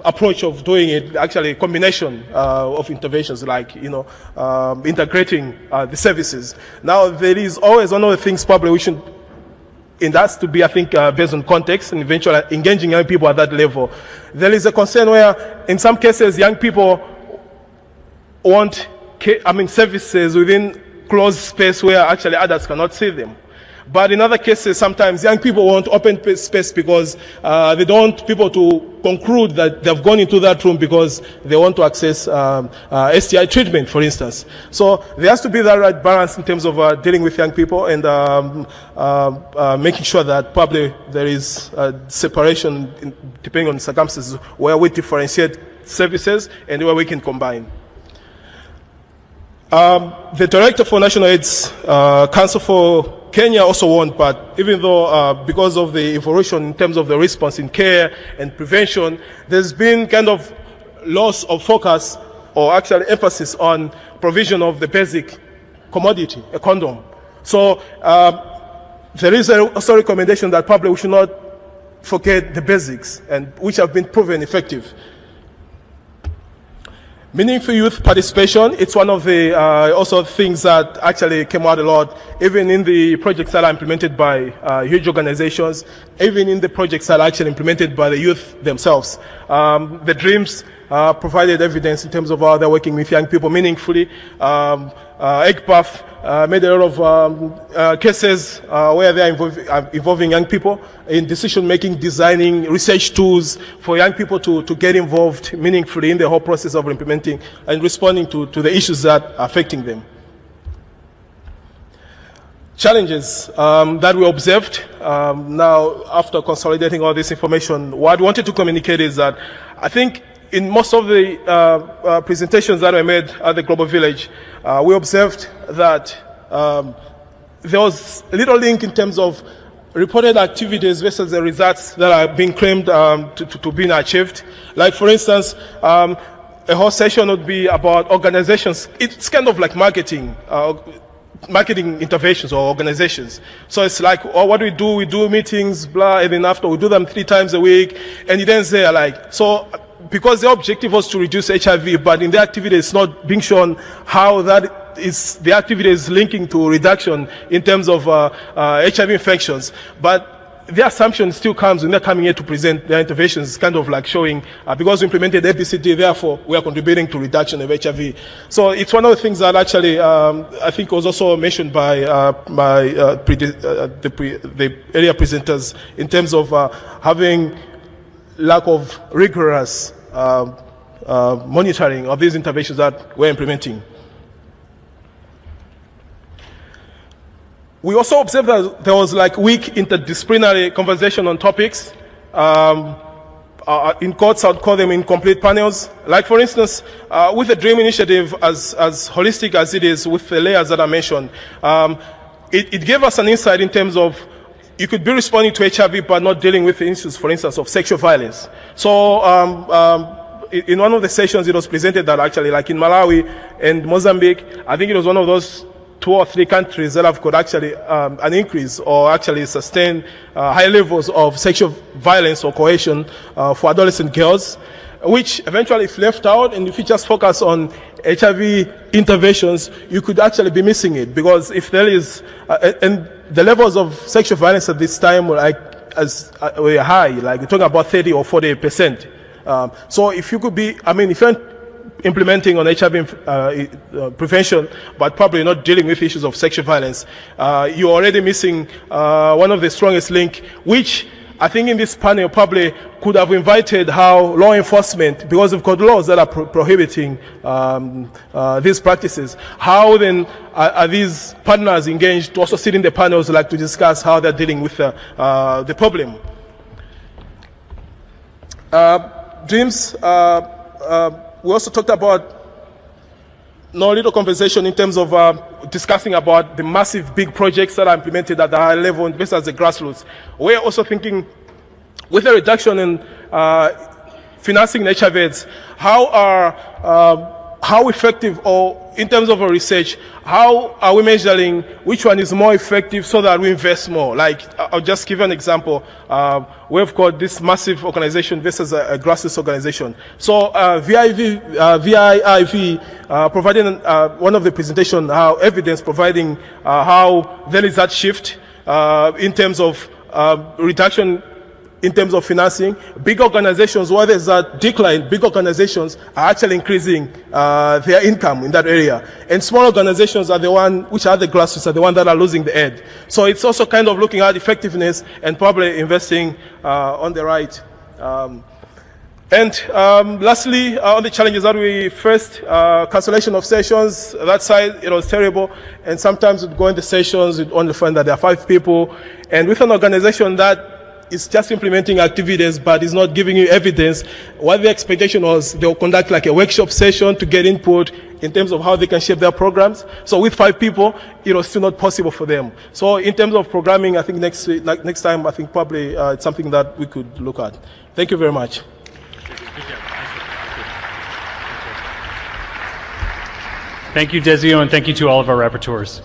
approach of doing it, actually a combination of interventions, like integrating the services. Now there is always one of the things probably we should, and that's to be, I think, based on context and eventually engaging young people at that level. There is a concern where in some cases young people want services within closed space where actually adults cannot see them. But in other cases, sometimes young people want open space because they don't want people to conclude that they've gone into that room because they want to access STI treatment, for instance. So there has to be that right balance in terms of dealing with young people and making sure that probably there is separation depending on circumstances where we differentiate services and where we can combine. The Director for National AIDS Council for Kenya also warned, but even though because of the evolution in terms of the response in care and prevention, there's been kind of loss of focus or actually emphasis on provision of the basic commodity, a condom. So there is also a recommendation that probably we should not forget the basics, and which have been proven effective. Meaningful youth participation, it's one of the also things that actually came out a lot, even in the projects that are implemented by huge organizations, even in the projects that are actually implemented by the youth themselves. The dreams provided evidence in terms of how they're working with young people meaningfully. EGPAF made a lot of cases where they are involving young people in decision-making, designing research tools for young people to get involved meaningfully in the whole process of implementing and responding to the issues that are affecting them. Challenges that we observed now after consolidating all this information, what I wanted to communicate is that I think in most of the presentations that I made at the Global Village, we observed that there was a little link in terms of reported activities versus the results that are being claimed to be achieved. Like, for instance, a whole session would be about organizations. It's kind of like marketing interventions or organizations. So it's like, oh, what do? We do meetings, blah, and then after we do them 3 times a week, and it ends there. Like, so because the objective was to reduce HIV, but in the activity it's not being shown how that the activity is linking to reduction in terms of HIV infections. But the assumption still comes when they're coming here to present their interventions, kind of like showing, because we implemented ABCD, therefore we are contributing to reduction of HIV. So it's one of the things that actually I think was also mentioned by the earlier presenters in terms of having lack of rigorous monitoring of these interventions that we're implementing. We also observed that there was like weak interdisciplinary conversation on topics. In quotes, I'd call them incomplete panels. Like for instance, with the DREAM initiative, as holistic as it is with the layers that I mentioned, it gave us an insight in terms of you could be responding to HIV but not dealing with the issues, for instance, of sexual violence. So in one of the sessions, it was presented that actually, like in Malawi and Mozambique, I think it was one of those 2 or 3 countries that have got actually an increase or actually sustain high levels of sexual violence or coercion for adolescent girls, which eventually if left out, and if you just focus on HIV interventions, you could actually be missing it, because if there is, and the levels of sexual violence at this time were like were high, like we're talking about 30 or 40%. So if you could be, I mean, if you're implementing on HIV prevention, but probably not dealing with issues of sexual violence, you're already missing one of the strongest link, which I think in this panel probably could have invited how law enforcement, because we've got laws that are prohibiting these practices, how then are these partners engaged to also sit in the panels like to discuss how they're dealing with the problem. Dreams, we also talked about little conversation in terms of discussing about the massive big projects that are implemented at the high level versus the grassroots. We're also thinking with a reduction in financing in HIV/AIDS, how effective, or in terms of our research, how are we measuring which one is more effective so that we invest more? Like, I'll just give you an example. We've got this massive organization versus a grassroots organization. So VIV providing one of the presentation, how evidence providing how there is that shift in terms of reduction in terms of financing. Big organizations, where there's a decline, big organizations are actually increasing their income in that area. And small organizations are the one, which are the grassroots, are the one that are losing the edge. So it's also kind of looking at effectiveness and probably investing on the right. Lastly, on the challenges that we faced, cancellation of sessions, that side, it was terrible. And sometimes we'd go in the sessions, we'd only find that there are 5 people. And with an organization that is just implementing activities but is not giving you evidence, what the expectation was they'll conduct like a workshop session to get input in terms of how they can shape their programs. So with 5 people, it was still not possible for them. So in terms of programming, I think next time, I think probably it's something that we could look at. Thank you very much. Thank you, Desio, and thank you to all of our rapporteurs.